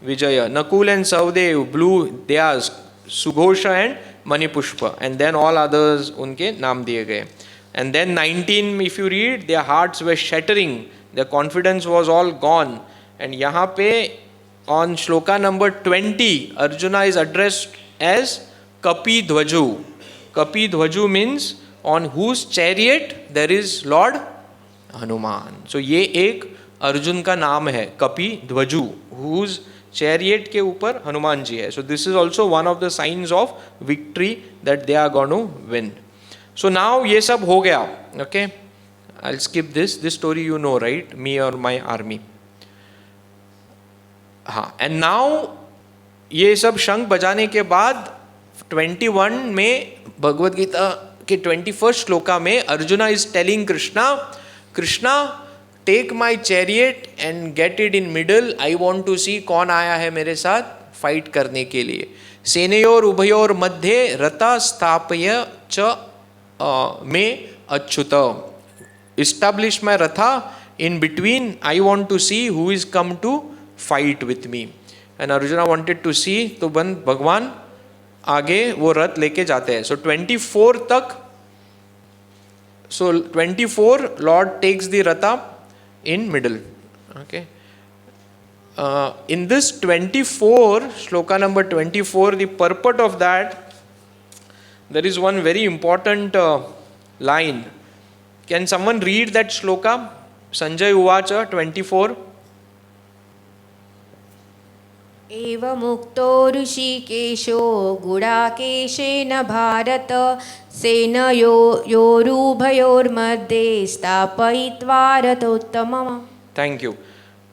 Vijaya. Nakul and Savdev blew theirs, Sughosha and Manipushpa, and then all others उनके नाम दिए गए. And then 19, if you read, their hearts were shattering, their confidence was all gone. And यहाँ पे on shloka number 20, Arjuna is addressed as Kapi Dhwaju. Kapi Dhwaju means on whose chariot there is Lord Hanuman. So ये एक अर्जुन का नाम है, कपि ध्वजु, whose chariot के ऊपर हनुमान जी है. So this is also one of the science of victory that they are going to win. So now ये सब हो गया. Okay, I will skip this story, you know right, me और माई आर्मी. हाँ, and now ये सब शंख बजाने के बाद 21 में भगवद गीता के 21 श्लोका में Arjuna is telling Krishna take my chariot and get it in middle. I want to see कौन आया है मेरे साथ फाइट करने के लिए. सेनयोर उभयोर मध्य रता स्थापय च में अच्युत. इस्टेब्लिश माई रथा in between. I want to see who is come to fight with me. And Arjuna wanted to see. तो भगवान आगे वो रथ लेके जाते हैं. सो 24 तक. सो 24 लॉर्ड टेक्स द रथा in middle. Okay. In this 24, shloka number 24, the purport of that, there is one very important line. Can someone read that shloka? Sanjay Uvacha 24. एवमुक्तो ऋषिकेशो गुडाकेशेन Bharat सेनयोरुभयोर्मध्ये स्थापयित्वा रथोत्तमम्. Thank you.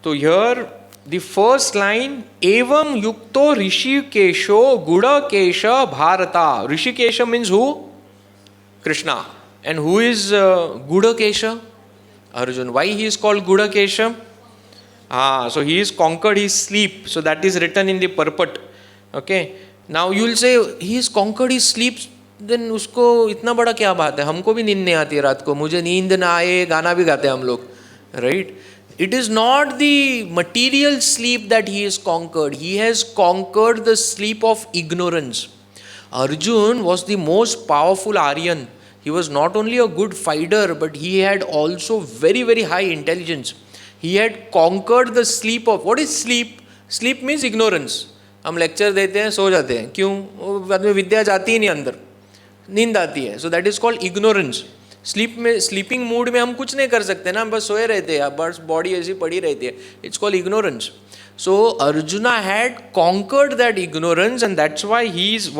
So here the first line, evam yukto rishikesho gudakesha bharata. Rishikesha means who? Krishna. And who is Gudakesha? Arjun. Why he is called Gudakesha? So he is conquered his sleep. So that is written in the purport. Okay. Now you will say he is conquered his sleep. Then उसको इतना बड़ा क्या बात है? हमको भी नींद नहीं आती है रात को. मुझे नींद ना आए, गाना भी गाते हैं हम लोग. Right? It is not the material sleep that he is conquered. He has conquered the sleep of ignorance. Arjun was the most powerful Aryan. He was not only a good fighter, but he had also very, very high intelligence. He had conquered the sleep of, what is sleep? Sleep means ignorance. हम lecture देते हैं, सो जाते हैं, क्यों? वो बाद में विद्या जाती ही नहीं अंदर, नींद आती है. सो that is called ignorance. Sleep में, स्लीपिंग मूड में हम कुछ नहीं कर सकते ना, बस सोए रहते हैं, बस बॉडी ऐसी पड़ी रहती है. It's called ignorance. So Arjuna had conquered that ignorance, and that's why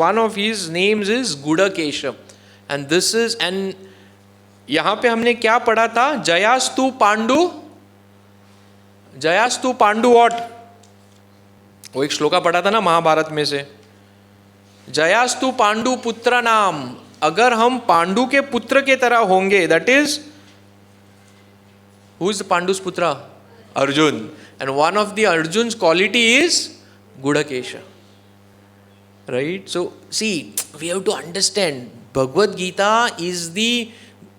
one of his names is Gudakesha. And this is, and यहाँ पे हमने क्या पढ़ा था? जयास्तु पांडु what? वो एक श्लोका पढ़ा था ना महाभारत में से. जयास्तु पांडु पुत्र नाम. अगर हम पांडु के पुत्र के तरह होंगे, that is, who is the Pandu's putra? Arjun. And one of the Arjun's quality is Gudakesha. Right? So, see, we have to understand, Bhagavad Gita is the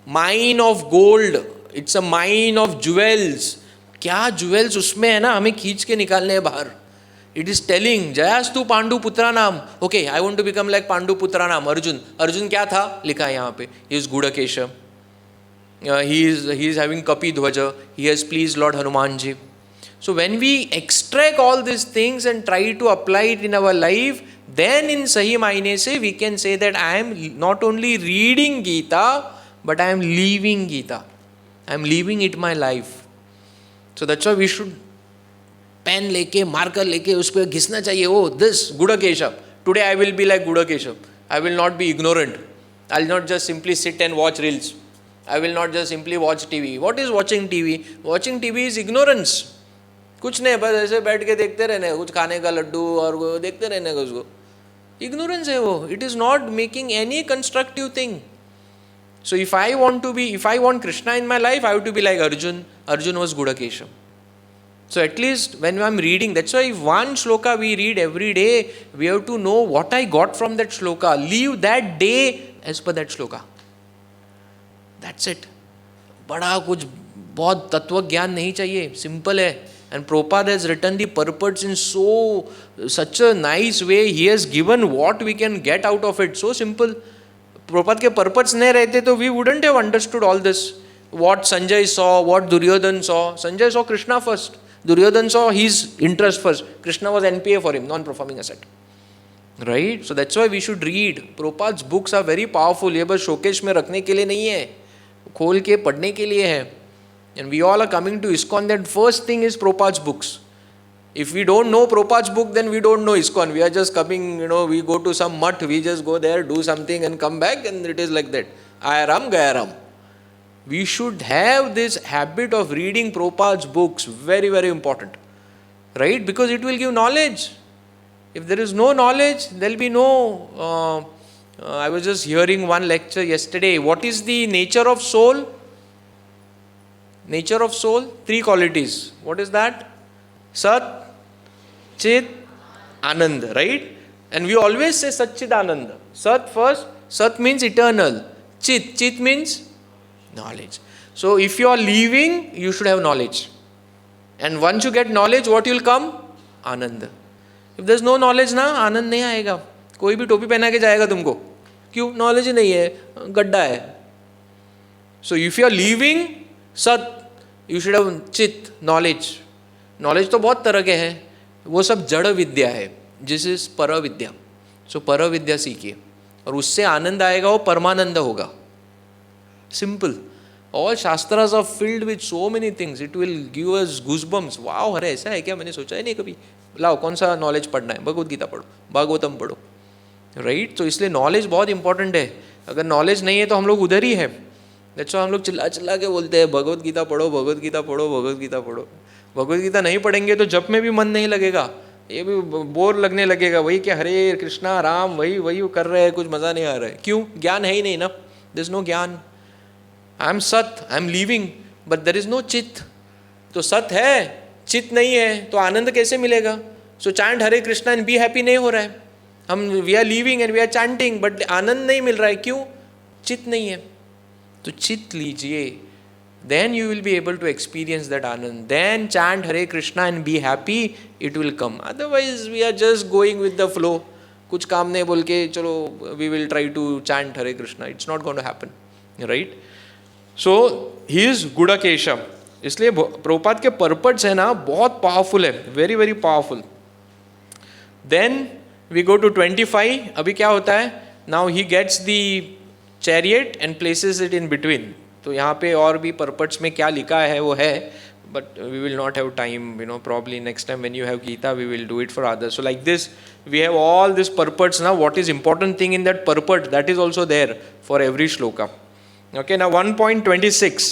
mine of gold. It's a mine of jewels. क्या jewels उसमें है ना, हमें खींच के निकालने हैं बाहर. It is telling, Jayastu Pandu Putra Nam. Okay, I want to become like Pandu Putra Nam, Arjun. Arjun क्या था? लिखा है यहाँ पे. He is Gudakesha. He is having Kapi Dhwaja. He has pleased Lord Hanumanji. So when we extract all these things and try to apply it in our life, then in Sahi Maine se we can say that I am not only reading Gita, but I am living Gita. I am living it my life. So that's why we should pen लेके marker लेके उस पर घिसना चाहिए. Oh this Gudakesha. Today I will be like Gudakesha. I will not be ignorant. I will not just simply sit and watch reels. I will not just simply watch TV. What is watching TV? Watching TV is ignorance. कुछ नहीं, बस ऐसे बैठ के देखते रहने, कुछ खाने का लड्डू और वो देखते रहने का, उसको ignorance है वो. It is not making any constructive thing. So if I want Krishna in my life, I have to be like Arjun. Arjun was Gudakesha. So at least when I'm reading, that's why if one shloka we read every day, we have to know what I got from that shloka. Live that day as per that shloka. That's it. बड़ा कुछ बहुत तत्व ज्ञान नहीं चाहिए, simple है. And Prabhupada has written the purports in such a nice way. He has given what we can get out of it. So simple. Prabhupada के purports नहीं रहते तो we wouldn't have understood all this. What Sanjay saw, what Duryodhan saw. Sanjay saw Krishna first. Duryodhan saw his interest first. Krishna was NPA for him, non-performing asset. Right? So that's why we should read. Prabhupada's books are very powerful. ये बस showcase में रखने के लिए नहीं है, खोल के पढ़ने के लिए है. And we all are coming to ISKCON. That first thing is Prabhupada's books. If we don't know Prabhupada's book, then we don't know ISKCON. We are just coming, we go to some mutt, we just go there, do something and come back, and it is like that. Ayaram, Gayaram. We should have this habit of reading Prabhupada's books. Very, very important. Right? Because it will give knowledge. If there is no knowledge, there will be no... I was just hearing one lecture yesterday. What is the nature of soul? Nature of soul? 3 qualities. What is that? Sat, Chit, Anand, right? And we always say Sat Chit Ananda. Sat first. Sat means eternal. Chit means knowledge. So if you are leaving, you should have knowledge. And once you get knowledge, what will come? Ananda. If there is no knowledge ना, आनंद नहीं आएगा. कोई भी टोपी पहना के जाएगा तुमको. क्यों? नॉलेज ही नहीं है, गड्ढा है. So if you are leaving Sat, you should have Chit, knowledge. Knowledge तो बहुत तरह के हैं, वो सब जड़ विद्या है, जिस इज पर विद्या. सो पर विद्या सीखिए और उससे आनंद आएगा, वो परमानंद होगा. सिंपल. ऑल शास्त्रास are filled with so many things. It will give us goosebumps. Wow, अरे ऐसा है क्या, मैंने सोचा ही नहीं कभी. लाओ कौन सा नॉलेज पढ़ना है? भगवद गीता पढ़ो, भागवतम पढ़ो. राइट? तो इसलिए नॉलेज बहुत इंपॉर्टेंट है. अगर नॉलेज नहीं है तो हम लोग उधर ही है. दैट्स व्हाई हम लोग चिल्ला चिल्ला के बोलते हैं भगवद गीता पढ़ो, भगवद गीता पढ़ो, भगवद गीता पढ़ो. भगवद गीता नहीं पढ़ेंगे तो जप में भी मन नहीं लगेगा, ये भी बोर लगने लगेगा. वही क्या हरे कृष्णा राम वही कर रहे हैं, कुछ मज़ा नहीं आ रहा है. क्यों? ज्ञान है ही नहीं ना. देयर इज नो ज्ञान. आई एम सत, I am living, but there is no चित. तो सत है, चित नहीं है, तो आनंद कैसे मिलेगा? So chant Hare Krishna and be happy नहीं हो रहा है. हम we are living and we are chanting, but आनंद नहीं मिल रहा है. क्यों? चित नहीं है. तो चित लीजिए, then you will be able to experience that Anand. Then chant Hare Krishna and be happy, it will come. Otherwise we are just going with the flow. कुछ काम नहीं बोल के चलो we will try to chant Hare Krishna. It's not going to happen. Right. So he is Gudakesha. इसलिए प्रभुपाद के purports है ना बहुत पावरफुल है, very very powerful. Then we go to 25. अभी क्या होता है, now he gets the chariot and places it in between. तो यहाँ पे और भी पर्पट्स में क्या लिखा है वो है, but we will not have time, probably next time when you have Gita we will do it for others. So like this we have all this purports. Now what is important thing in that purport, that is also there for every shloka. Okay, now 1.26.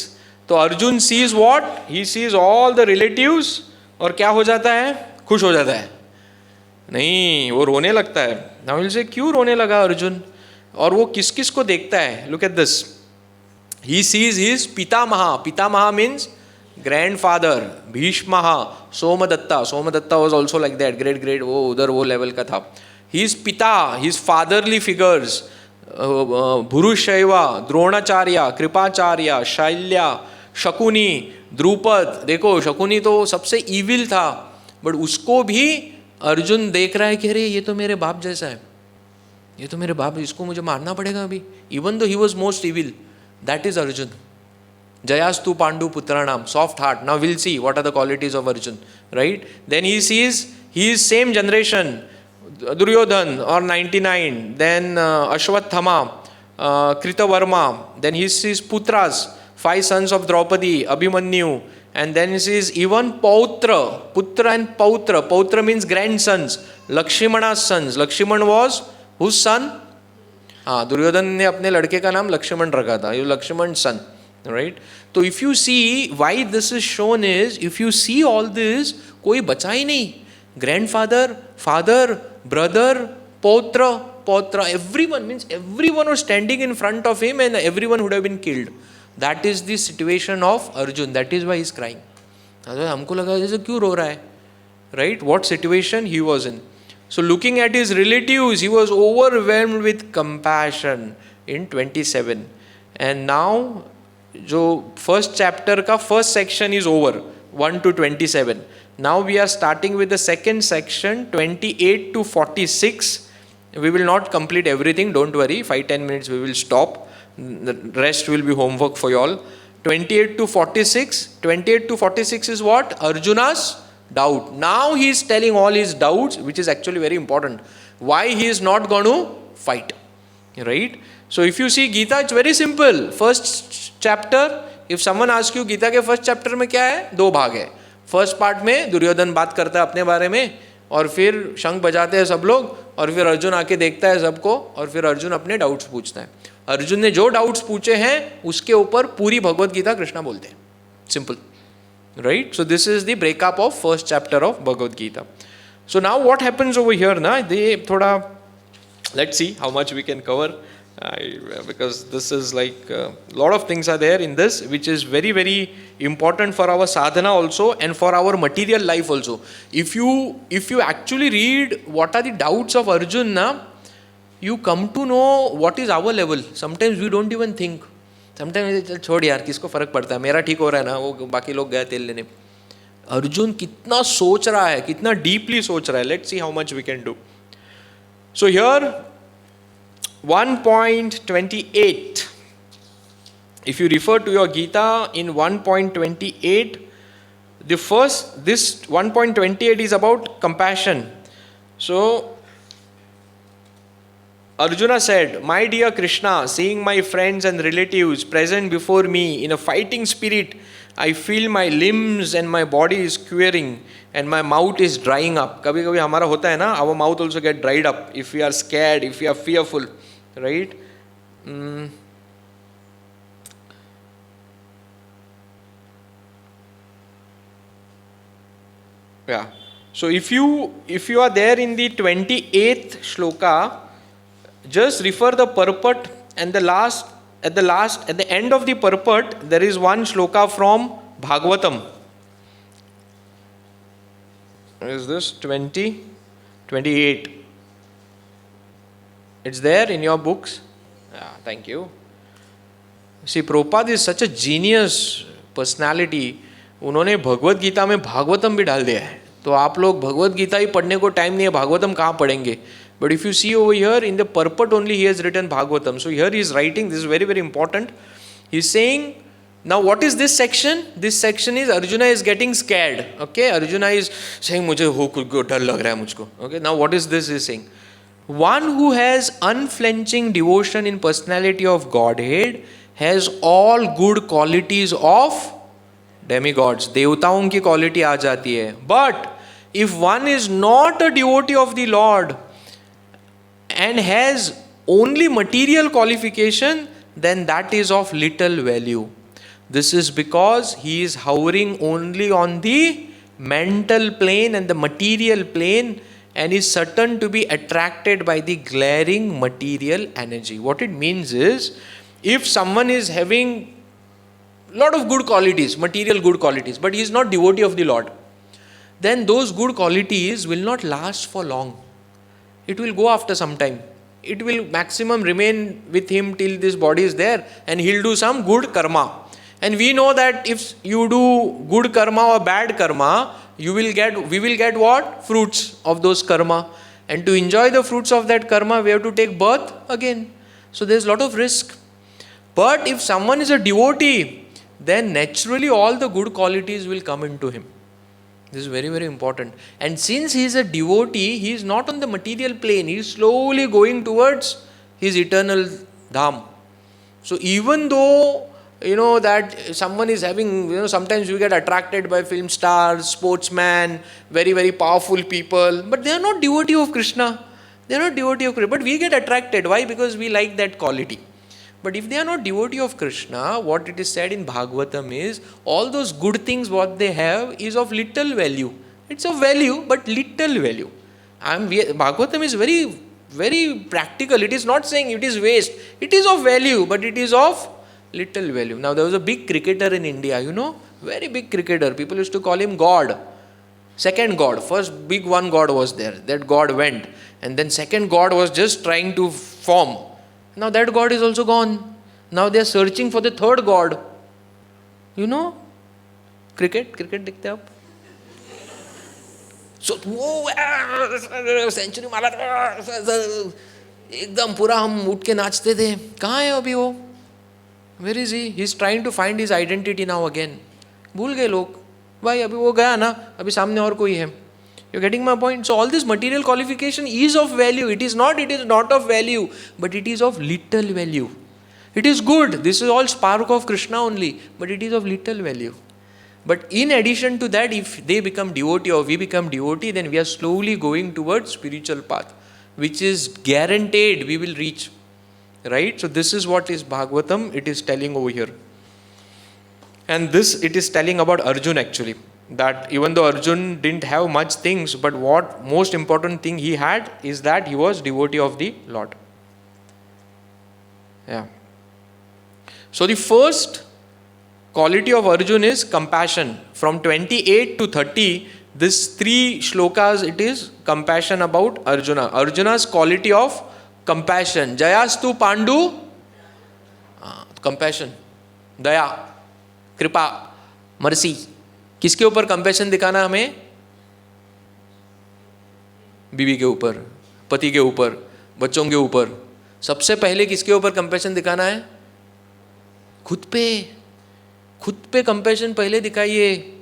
तो Arjun sees what? He sees all the relatives और क्या हो जाता है, खुश हो जाता है. नहीं, वो रोने लगता है. Now we'll say क्यों रोने लगा अर्जुन, और वो किस किस को देखता है. Look at this. He sees his pitamaha. Pitamaha means grandfather. भीष्मः, Somdatta. Somdatta was also like that, great वो उधर वो लेवल का था. His पिता, his fatherly figures, भुरुशैवा, Dronacharya, Kripacharya, शैल्या, Shakuni, Drupad. देखो शकुनी तो सबसे इविल था, बट उसको भी अर्जुन देख रहा है कि अरे ये तो मेरे बाप जैसा है, ये तो मेरे बाप, इसको मुझे मारना पड़ेगा अभी. Even though he was most evil, that is Arjun. Jayastu Pandu Putranam, soft heart. Now we'll see what are the qualities of Arjun, right? Then he sees he is same generation, Duryodhan or 99, then Ashwathama, Kritavarma, then he sees Putras, 5 sons of Draupadi, Abhimanyu, and then he sees even Pautra, Putra and Pautra. Pautra means grandsons, Lakshmana's sons. Lakshman was whose son? Duryodhan ने अपने लड़के का नाम लक्ष्मण रखा था, ये Lakshman son. Right? तो if you see why this is shown is, if you see all this, कोई बचा ही नहीं. Grandfather, father, brother, potra, everyone means everyone was standing in front of him and everyone would have been killed. That is the situation of Arjun. That is why he is crying. हमको लगा जैसे क्यों रो रहा है, right? What situation he was in. So looking at his relatives, he was overwhelmed with compassion in 27. And now जो first chapter का first section is over 1 to 27. Now we are starting with the second section 28 to 46. We will not complete everything, don't worry, 5-10 minutes we will stop. The rest will be homework for you all. 28 to 46. 28 to 46 is what? Arjuna's doubt. Now he is telling all his doubts, which is actually very important. Why he is not going to fight, right? So if you see Gita, it's very simple. First chapter, if someone asks you Gita के first chapter में क्या है, 2 भाग है. First part में दुर्योधन बात करता है अपने बारे में, और फिर शंख बजाते हैं सब लोग, और फिर अर्जुन आके देखता है सबको, और फिर अर्जुन अपने डाउट्स पूछता है. अर्जुन ने जो डाउट्स पूछे हैं उसके ऊपर पूरी भगवत गीता कृष्णा बोलते हैं. Simple, right? So this is the breakup of first chapter of Bhagavad Gita. So now what happens over here ना, दे थोड़ा, let's see how much we can cover. Because this is like a lot of things are there in this, which is very very important for our sadhana also and for our material life also. If you actually read what are the doubts of Arjun na, you come to know what is our level. Sometimes we don't even think. Sometimes चल छोड़ यार, किसको फर्क पड़ता है, मेरा ठीक हो रहा है ना, वो बाकी लोग गए तेल लेने. अर्जुन कितना सोच रहा है, कितना डीपली सोच रहा है. Let's see how much we can do. So here 1.28. If you refer to your Gita in 1.28, this 1.28 is about compassion. So Arjuna said, "My dear Krishna, seeing my friends and relatives present before me in a fighting spirit, I feel my limbs and my body is quivering and my mouth is drying up." कभी कभी हमारा होता है ना, our mouth also get dried up if we are scared, if we are fearful, right? Yeah. So if you are there in the 28th shloka, just refer the purport, and at the end of the purport there is one shloka from Bhagavatam. Is this 28? It's there in your books. Yeah, thank you. See, Prabhupada is such a genius personality. उन्होंने भगवत गीता में भागवतम भी डाल दिया है. तो आप लोग भगवत गीता ही पढ़ने को टाइम नहीं है, भागवतम कहाँ पढ़ेंगे? But if you see over here, in the purport only he has written Bhagavatam. So here he is writing, this is very, very important. He is saying, now what is this section? This section is Arjuna is getting scared. Okay, Arjuna is saying, मुझे हो डर लग रहा है मुझको. Okay, now what is this he is saying? One who has unflinching devotion in personality of Godhead has all good qualities of demigods. देवताओं की quality आ जाती है. But if one is not a devotee of the Lord and has only material qualification, then that is of little value. This is because he is hovering only on the mental plane and the material plane and is certain to be attracted by the glaring material energy. What it means is, if someone is having lot of good qualities, material good qualities, but he is not devotee of the Lord, then those good qualities will not last for long. It will go after some time. It will maximum remain with him till this body is there, and he'll do some good karma. And we know that if you do good karma or bad karma, we will get what? Fruits of those karma. And to enjoy the fruits of that karma, we have to take birth again. So there's a lot of risk. But if someone is a devotee, then naturally all the good qualities will come into him. This is very, very important. And since he is a devotee, he is not on the material plane. He is slowly going towards his eternal dham. So even though, that someone is having, sometimes we get attracted by film stars, sportsmen, very, very powerful people, but they are not devotee of Krishna. They are not devotee of Krishna. But we get attracted. Why? Because we like that quality. But if they are not devotee of Krishna, what it is said in Bhagavatam is, all those good things what they have is of little value. It's of value, but little value. Bhagavatam is very, very practical. It is not saying it is waste. It is of value, but it is of little value. Now there was a big cricketer in India, very big cricketer. People used to call him God. Second God. First big one God was there. That God went. And then second God was just trying to form. Now that God is also gone. Now they are searching for the third God. Cricket दिखते आप? So century मारा एकदम पूरा हम उठ के नाचते थे. कहाँ है अभी वो? Where is he? He is trying to find his identity now again. भूल गए लोग. भाई अभी वो गया ना, अभी सामने और कोई है. You're getting my point? So all this material qualification is of value. It is not of value, but it is of little value. It is good. This is all spark of Krishna only, but it is of little value. But in addition to that, if they become devotee or we become devotee, then we are slowly going towards spiritual path, which is guaranteed we will reach. Right? So this is what is Bhagavatam, it is telling over here. And this, it is telling about Arjuna actually. That even though Arjun didn't have much things, but what most important thing he had is that he was devotee of the Lord. Yeah. So the first quality of Arjun is compassion. From 28 to 30, this 3 shlokas, it is compassion about Arjuna. Arjuna's quality of compassion. Jayastu Pandu, compassion. Daya, Kripa, mercy. किसके ऊपर compassion दिखाना हमें? बीवी के ऊपर, पति के ऊपर, बच्चों के ऊपर. सबसे पहले किसके ऊपर कंपैशन दिखाना है? खुद पे कंपैशन पहले दिखाइए.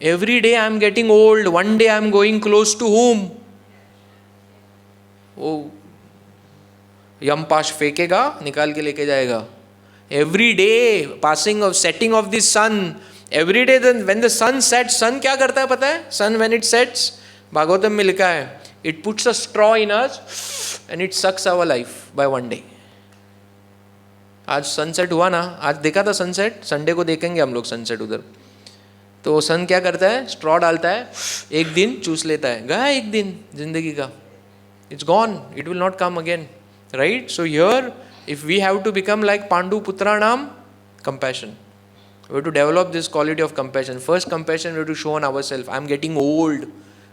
Every day I am getting old, one day I am going close to home. वो यमपाश फेंकेगा, निकाल के लेके जाएगा. Every day passing of setting of the sun. Every day then when the sun sets, sun क्या करता है पता है? Sun when it sets, Bhagavatam में लिखा है, it puts a straw in us and it sucks our life by one day. आज sunset हुआ ना, आज देखा था सनसेट, संडे को देखेंगे हम लोग सनसेट उधर. तो सन क्या करता है? स्ट्रॉ डालता है, एक दिन चूस लेता है. गया एक दिन जिंदगी का. It's gone. It will not come again. Right? So here, if we have to become like Pandu Putranam, compassion. We have to develop this quality of compassion. First compassion we have to show on ourselves. I am getting old.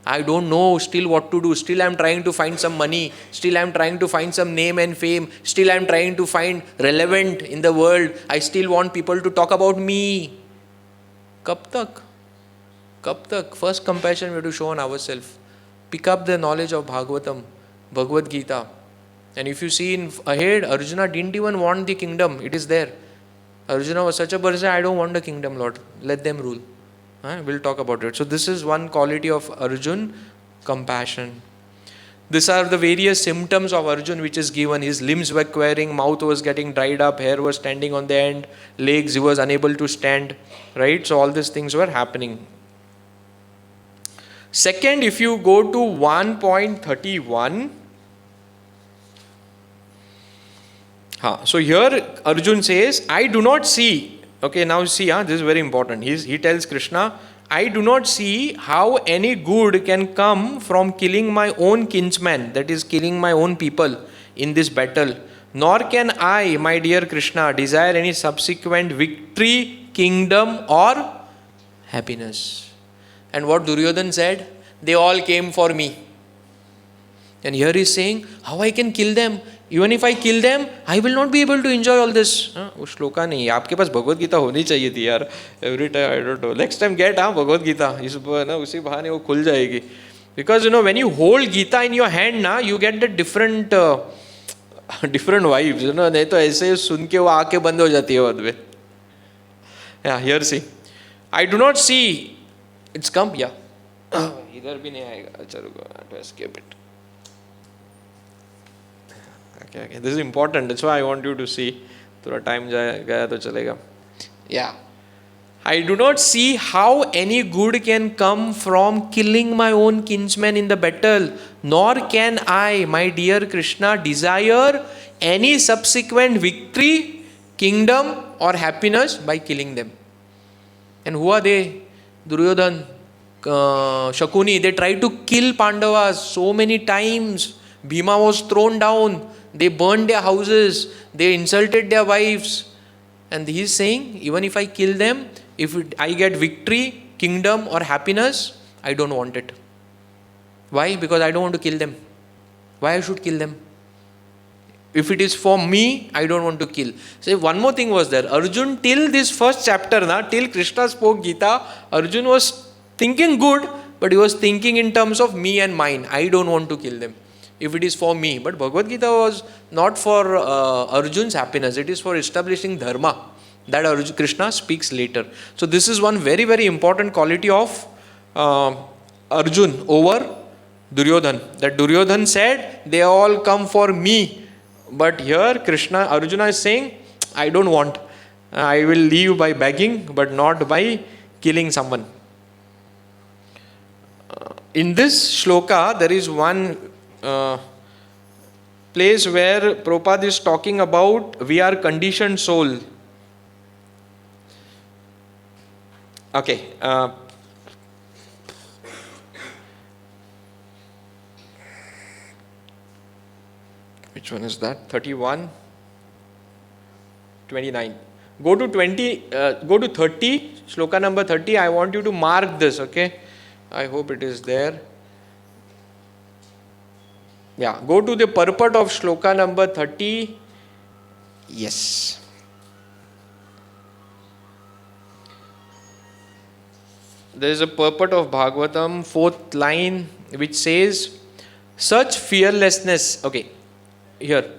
I don't know still what to do. Still I am trying to find some money. Still I am trying to find some name and fame. Still I am trying to find relevant in the world. I still want people to talk about me. Kab tak? Kab tak? First compassion we have to show on ourselves. Pick up the knowledge of Bhagavatam. Bhagavad Gita. And if you see in ahead, Arjuna didn't even want the kingdom. It is there. Arjuna was such a person, I don't want the kingdom, Lord. Let them rule. We'll talk about it. So this is one quality of Arjun, compassion. These are the various symptoms of Arjun which is given. His limbs were quivering, mouth was getting dried up, hair was standing on the end, legs he was unable to stand. Right? So all these things were happening. Second, if you go to 1.31, so here Arjun says, I do not see. Okay, now see, this is very important. He tells Krishna, I do not see how any good can come from killing my own kinsman, that is, killing my own people in this battle. Nor can I, my dear Krishna, desire any subsequent victory, kingdom, or happiness. And what Duryodhan said? They all came for me. And here he is saying, how I can kill them? Even if I kill them, I will not be able to enjoy all this. वो श्लोका नहीं है. आपके पास भगवद गीता होनी चाहिए थी यार. Every time I don't know. Next time get Bhagavad Gita. इस ना उसी बहाने वो खुल जाएगी. Because when you hold Gita in your hand ना, you get the different vibes. नहीं तो ऐसे सुन के वो आंखें बंद हो जाती है बाद में. Yeah, here see. I do not see. It's come. Yeah. इधर भी नहीं आएगा. चलो go to escape it. Okay. This is important. That's why I want you to see. थोड़ा time गया तो चलेगा. Yeah. I do not see how any good can come from killing my own kinsmen in the battle, nor can I, my dear Krishna, desire any subsequent victory, kingdom, or happiness by killing them. And who are they? Duryodhan, Shakuni, they tried to kill Pandavas so many times. Bhima was thrown down. They burned their houses. They insulted their wives. And he is saying, even if I kill them, if I get victory, kingdom, or happiness, I don't want it. Why? Because I don't want to kill them. Why I should kill them? If it is for me, I don't want to kill. So one more thing was there. Arjun, till this first chapter, till Krishna spoke Gita, Arjun was thinking good, but he was thinking in terms of me and mine. I don't want to kill them. If it is for me. But Bhagavad Gita was not for Arjun's happiness. It is for establishing dharma. That Krishna speaks later. So this is one very, very important quality of Arjun over Duryodhan. That Duryodhan said, they all come for me. But here Arjuna is saying, I don't want. I will leave by begging, but not by killing someone. In this shloka, there is one place where Prabhupada is talking about we are conditioned soul. Okay. Which one is that? 31, 29. Go to 30, shloka number 30. I want you to mark this, okay? I hope it is there. Yeah, go to the purport of shloka number 30. Yes. There is a purport of Bhagavatam, 4th line, which says, such fearlessness, okay, here,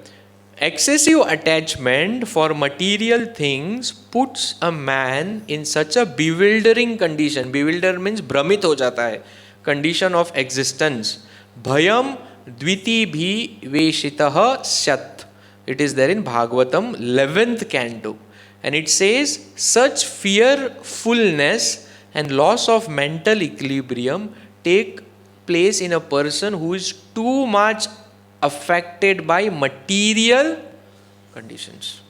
excessive attachment for material things puts a man in such a bewildering condition. Bewilder means भ्रमित हो जाता है. Condition of existence. Bhayam dviti bhi veshitah syat. It is there in Bhagavatam, 11th canto. And it says, such fearfulness and loss of mental equilibrium take place in a person who is too much affected by material conditions.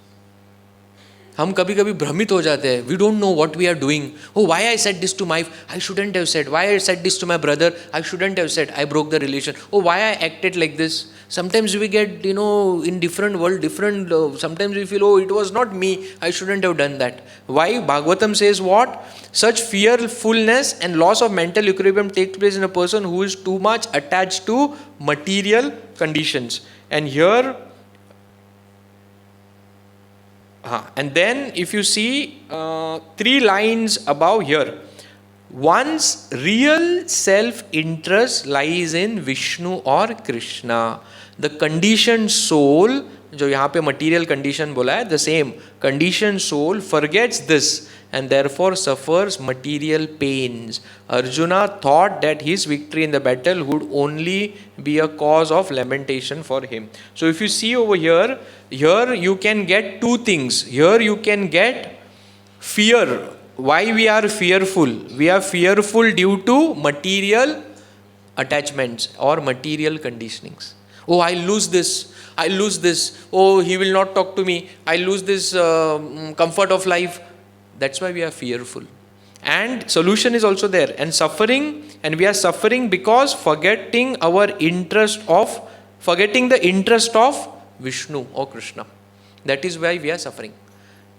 हम कभी कभी भ्रमित हो जाते हैं. We don't know what we are doing. Oh, why I said this to my, I shouldn't have said. Why I said this to my brother, I shouldn't have said. I broke the relation. Oh, why I acted like this. Sometimes we get, in different world, sometimes we feel, oh, it was not me. I shouldn't have done that. Why? Bhagavatam says what? Such fearfulness and loss of mental equilibrium takes place in a person who is too much attached to material conditions. And here, and then if you see 3 lines above here, one's real self-interest lies in Vishnu or Krishna. The conditioned soul, जो यहाँ पे material condition बोला है, the same conditioned soul forgets this and therefore suffers material pains. Arjuna thought that his victory in the battle would only be a cause of lamentation for him. So if you see over here, here you can get two things. Here you can get fear. Why we are fearful? We are fearful due to material attachments or material conditionings. Oh, I'll lose this. I'll lose this. Oh, he will not talk to me. I'll lose this comfort of life. That's why we are fearful. And solution is also there. And suffering, and we are suffering because forgetting the interest of Vishnu or Krishna. That is why we are suffering.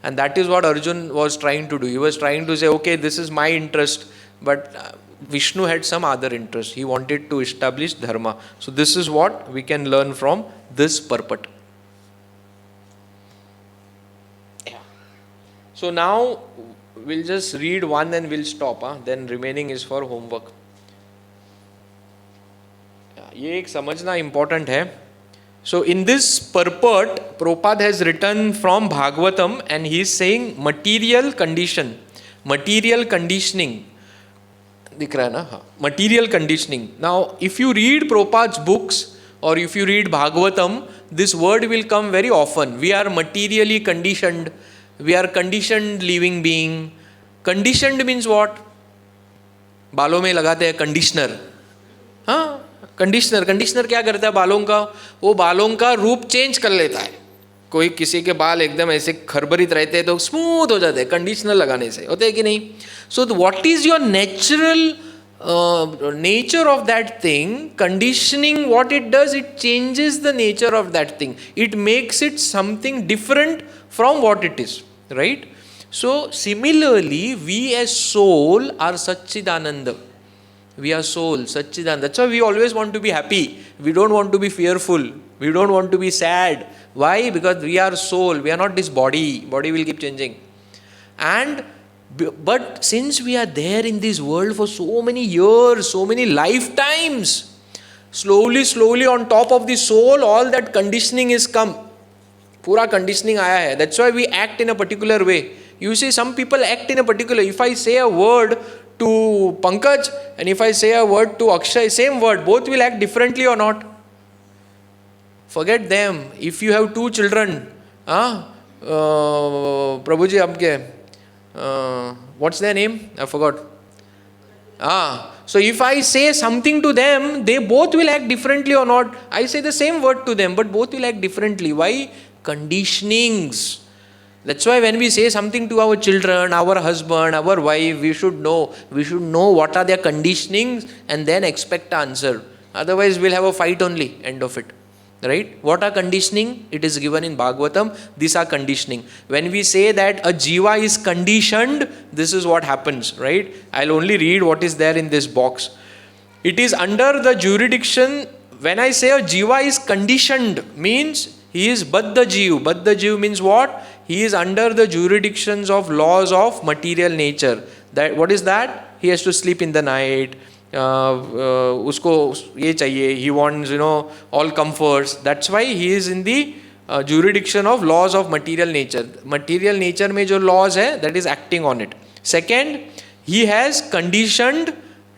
And that is what Arjun was trying to do. He was trying to say, okay, this is my interest, but Vishnu had some other interest. He wanted to establish dharma. So this is what we can learn from this purport. So now we'll just read one and we'll stop. Then remaining is for homework. ये एक समझना important है. So in this purport, Prabhupada has written from Bhagavatam and he is saying material condition, material conditioning. दिख रहा है ना? हाँ. Material conditioning. Now if you read Prabhupada's books or if you read Bhagavatam, this word will come very often. We are materially conditioned. We are conditioned living being. Conditioned means what? बालों में लगाते हैं conditioner. हाँ, conditioner क्या करता है बालों का? वो बालों का रूप चेंज कर लेता है. कोई किसी के बाल एकदम ऐसे खरबरीत रहते हैं तो स्मूथ हो जाते हैं कंडीशनर लगाने से, होते हैं कि नहीं? So what is your natural nature of that thing? Conditioning, what it does, it changes the nature of that thing. It makes it something different from what it is, right? So similarly, we as soul are Satchidananda. We are soul, Satchidananda. That's why we always want to be happy. We don't want to be fearful. We don't want to be sad. Why? Because we are soul. We are not this body. Body will keep changing. But since we are there in this world for so many years, so many lifetimes, slowly on top of the soul, all that conditioning is come. Pura conditioning aaya hai. That's why we act in a particular way. You see, some people act in a particular. If I say a word to Pankaj and if I say a word to Akshay, same word, both will act differently or not? Forget them. If you have two children, Prabhuji, aapke, what's their name? I forgot. So if I say something to them, they both will act differently or not? I say the same word to them, but both will act differently. Why? Conditionings. That's why when we say something to our children, our husband, our wife, we should know what are their conditionings and then expect answer. Otherwise, we'll have a fight only, end of it. Right? What are conditioning? It is given in Bhagavatam. These are conditioning. When we say that a jiva is conditioned, this is what happens, right? I'll only read what is there in this box. It is under the jurisdiction. When I say a jiva is conditioned, means he is baddha jiv. Baddha jiv means what? He is under the jurisdictions of laws of material nature. That what is that? He has to sleep in the night. उसको ये चाहिए, he wants all comforts. That's why he is in the jurisdiction of laws of material nature. Material nature में जो laws है, that is acting on it. Second, he has conditioned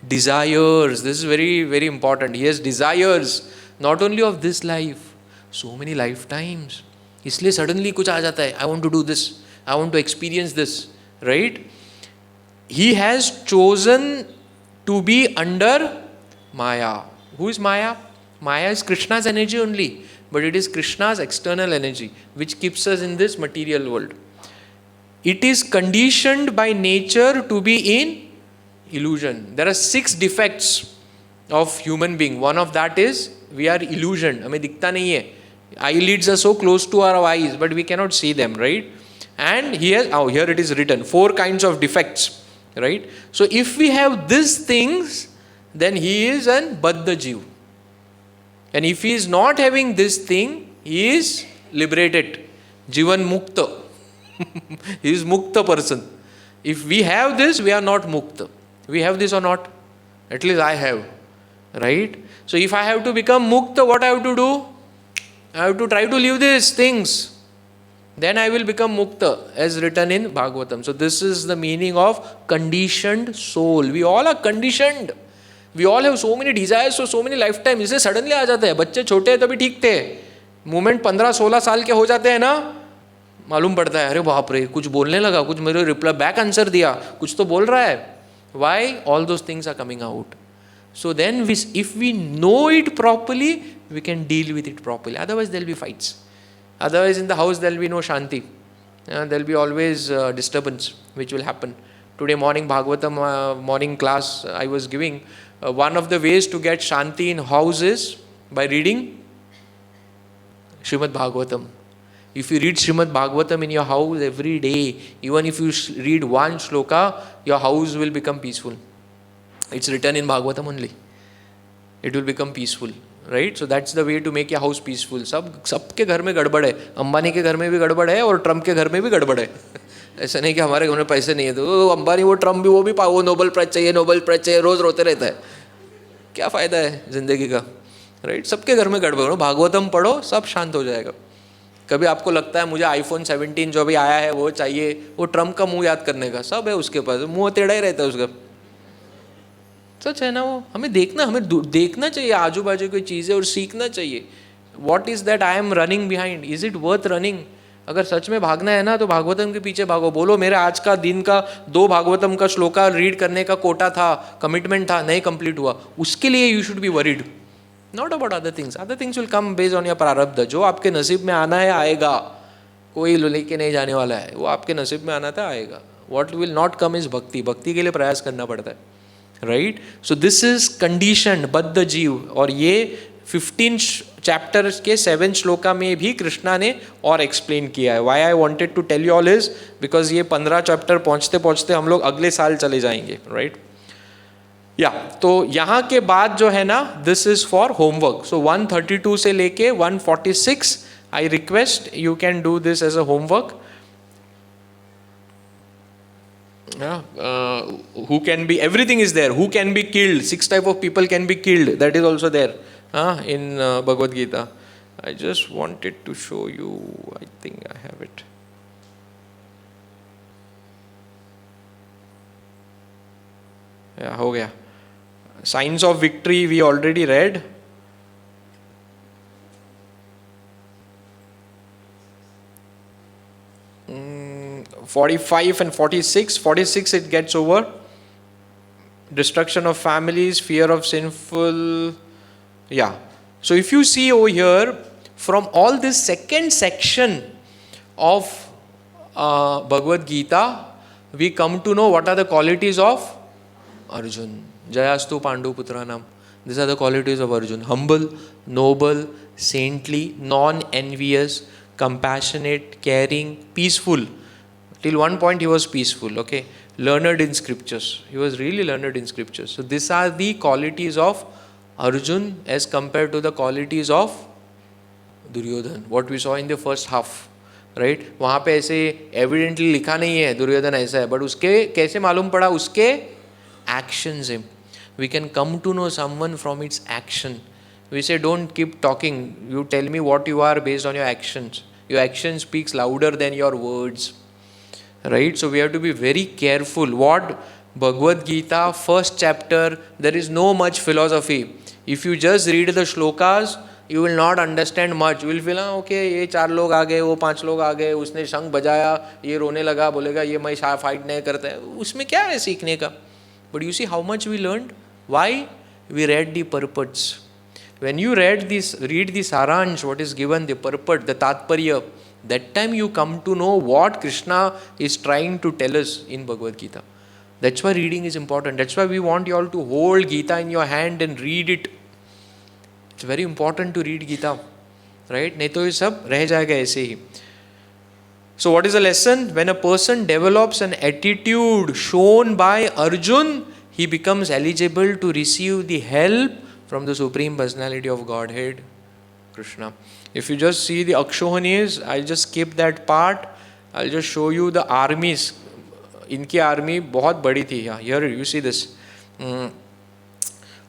desires. This is very very important. He has desires not only of this life, so many lifetimes. इसलिए suddenly कुछ आ जाता है, I want to do this, I want to experience this, right? He has chosen to be under Maya. Who is Maya? Maya is Krishna's energy only, but it is Krishna's external energy which keeps us in this material world. It is conditioned by nature to be in illusion. There are 6 defects of human being. One of that is we are illusioned. हमें दिखता नहीं है. Eyelids are so close to our eyes, but we cannot see them, right? And here it is written 4 kinds of defects. Right? So if we have these things, then he is an baddha jiv. And if he is not having this thing, he is liberated. Jivan mukta. He is mukta person. If we have this, we are not mukta. We have this or not? At least I have. Right? So if I have to become mukta, what I have to do? I have to try to leave these things. Then I will become mukta, as written in Bhagavatam. So this is the meaning of conditioned soul. We all are conditioned. We all have so many desires for so many lifetimes. इसे suddenly आ जाता है. बच्चे छोटे हैं तभी ठीक थे. Moment 15-16 साल के हो जाते हैं ना, मालूम पड़ता है अरे बाप रे कुछ बोलने लगा, कुछ मेरे रिप्लाई बैक आंसर दिया, कुछ तो बोल रहा है. Why? All those things are coming out. So then if we know it properly, we can deal with it properly. Otherwise there will be fights. Otherwise in the house there will be no shanti. There will be always disturbance which will happen. Today morning Bhagavatam morning class I was giving. One of the ways to get shanti in house is by reading Srimad Bhagavatam. If you read Srimad Bhagavatam in your house every day, even if you read one shloka, your house will become peaceful. It's written in Bhagavatam only. It will become peaceful. Right? So that's the way to make your house peaceful. सबके घर में गड़बड़ है. अंबानी के घर में भी गड़बड़ है और ट्रम्प के घर में भी गड़बड़ है. ऐसा नहीं कि हमारे घर में पैसे नहीं है तो अंबानी वो ट्रम्प भी वो भी वो नोबेल प्राइज चाहिए रोज रोते रहता है. क्या फ़ायदा है ज़िंदगी का. राइट? सबके घर में गड़बड़ हो. भागवतम पढ़ो सब शांत हो जाएगा. कभी आपको लगता है मुझे आईफोन 17 जो भी आया है वो चाहिए, वो ट्रम्प का मुंह याद करने का सब है उसके पास, मुंह टेढ़ा ही रहता है उसका. सच है ना. वो हमें देखना चाहिए आजू बाजू की चीज़ें और सीखना चाहिए. What is that I am running behind, is it worth running. अगर सच में भागना है ना तो भागवतम के पीछे भागो. बोलो मेरे आज का दिन का 2 भागवतम का श्लोका रीड करने का कोटा था, कमिटमेंट था, नहीं कंप्लीट हुआ, उसके लिए you should be worried. Not about other things will come based on your प्रारब्ध. जो आपके नसीब में आना है आएगा, कोई लेके नहीं जाने वाला है. वो आपके नसीब में आना था आएगा. What will not come is भक्ति. भक्ति के लिए प्रयास करना पड़ता है. Right? So this is condition बद्ध जीव. और ये 15 चैप्टर्स के 7 श्लोका में भी कृष्णा ने और एक्सप्लेन किया है. Why I wanted to tell you all is because ये 15 चैप्टर पहुँचते पहुँचते हम लोग अगले साल चले जाएंगे. राइट? या तो यहाँ के बाद जो है ना, this is for homework. So 132 से लेके 146 I request you can do this as a homework. Who can be, everything is there. Who can be killed, 6 type of people can be killed, that is also there in Bhagavad Gita. I just wanted to show you, I think I have it. Yeah, हो गया. Signs of victory we already read. Mm, 45 and 46. 46 it gets over. Destruction of families, fear of sinful. Yeah. So if you see over here, from all this second section of Bhagavad Gita, we come to know what are the qualities of Arjun. Jayastu Pandu Putranam. These are the qualities of Arjun. Humble, noble, saintly, non-envious, compassionate, caring, peaceful. Till one point he was peaceful, okay. Learned in scriptures. He was really learned in scriptures. So these are the qualities of Arjun as compared to the qualities of Duryodhan. What we saw in the first half. Right? वहाँ पे ऐसे evidently लिखा नहीं है दुर्योधन ऐसा है, but उसके कैसे मालूम पड़ा? उसके actions है. We can come to know someone from its action. We say don't keep talking. You tell me what you are based on your actions. Your action speaks louder than your words. Right? So we have to be very careful. What Bhagavad Gita, first chapter, there is no much philosophy. If you just read the shlokas, you will not understand much. You will feel, okay, ये 4 लोग आ गए, वो 5 लोग आ गए, उसने शंख बजाया, ये रोने लगा, बोलेगा ये मैं फाइट नहीं करता है. उसमें क्या है सीखने का? But you see how much we learned? Why? We read the purports. When you read the Saransh, what is given, the purport, the Tatparya, that time you come to know what Krishna is trying to tell us in Bhagavad Gita. That's why reading is important. That's why we want you all to hold Gita in your hand and read it. It's very important to read Gita. Right? नहीं तो ये सब रह जाएगा ऐसे ही. So what is the lesson? When a person develops an attitude shown by Arjun, he becomes eligible to receive the help from the Supreme Personality of Godhead, Krishna. If you just see the Akshohanis, I'll just skip that part. I'll just show you the armies इनकी army बहुत बड़ी थी. Here you see this.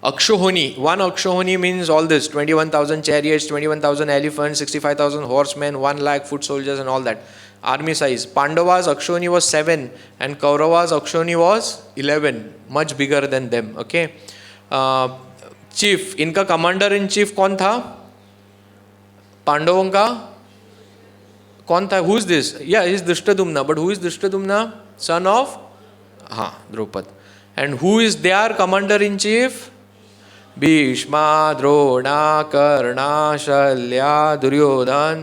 Akshohoni, one Akshohoni means all this, 21,000 chariots, 21,000 elephants, 65,000 horsemen, 1 lakh foot soldiers and all that. Army size. Pandavas Akshohoni was 7 and Kauravas Akshohoni was 11, much bigger than them. Okay. Chief, इनका commander in chief कौन था? पांडवों का कौन था? Who is this? Yeah, he is Drishtadumna. But who is Drishtadumna? Son of Draupad. And who is their commander in chief? Bheeshma, Drona, कर्णा, शल्या, दुर्योधन.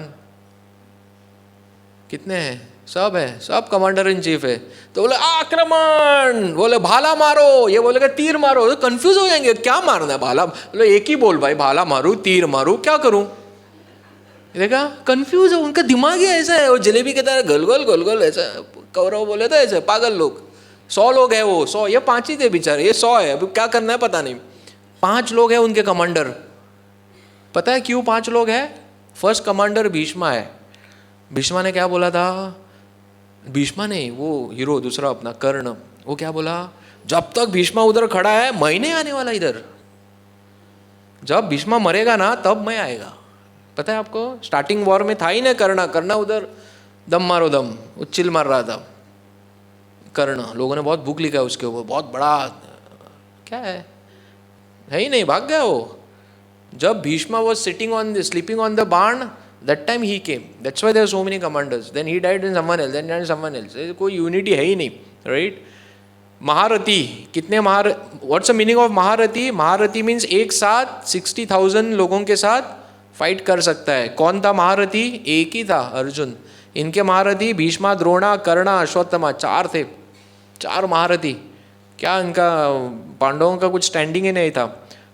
कितने हैं? सब है, सब कमांडर इन चीफ है. तो बोले आक्रमण, बोले भाला मारो, ये बोलेगा तीर मारो. तो कंफ्यूज हो जाएंगे, क्या मारना है? भाला. बोले एक ही बोल भाई, भाला मारू, तीर मारू, क्या करूं? देखा, कंफ्यूज है. उनका दिमाग ही ऐसा है, वो जलेबी की तरह गोल गोल ऐसा. कौरव बोले तो ऐसे पागल लोग. 100 लोग है वो, 100, ये 5 ही थे बेचारे, ये 100 है. अब क्या करना है पता नहीं. 5 लोग हैं उनके कमांडर. पता है क्यों 5 लोग हैं? फर्स्ट कमांडर भीष्मा है. भीष्मा ने क्या बोला था? भीष्मा नहीं, वो हीरो दूसरा अपना कर्ण. वो क्या बोला? जब तक भीष्मा उधर खड़ा है मैं नहीं आने वाला इधर. जब भीष्मा मरेगा ना तब मैं आएगा. पता है आपको? स्टार्टिंग वॉर में था ही ना कर्ण उधर दम मारो दम उच्चिल मार रहा था. कर्ण, लोगों ने बहुत बुक लिखा है उसके ऊपर, बहुत बड़ा क्या है ही नहीं, भाग गया वो. जब Bheeshma was sleeping on the barn, that time he came. That's why there are so many commanders. Then he died in someone else, then died in someone else. कोई unity है ही नहीं, right? महारथी, कितने what's the meaning of महारथी? महारथी means एक साथ 60,000 लोगों के साथ फाइट कर सकता है. कौन था महारथी? एक ही था, अर्जुन. इनके महारथी भीष्मा, द्रोणा, कर्णा, अश्वत्थामा, 4 थे. 4 महारथी. क्या इनका पांडवों का कुछ स्टैंडिंग ही नहीं था.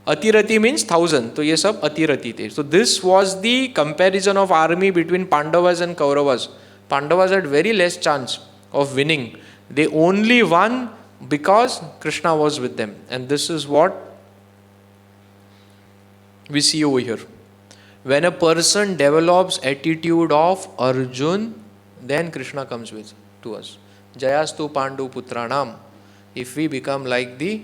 अतिरथी मीन्स 1000, तो ये सब अतिरथी थे. So this was the comparison of army between Pandavas and Kauravas. Pandavas had very less chance of winning. They only one because Krishna was with them. And this is what we see over here. When a person develops attitude of Arjun, then Krishna comes to us. Jayastu Pandu Putranam. If we become like the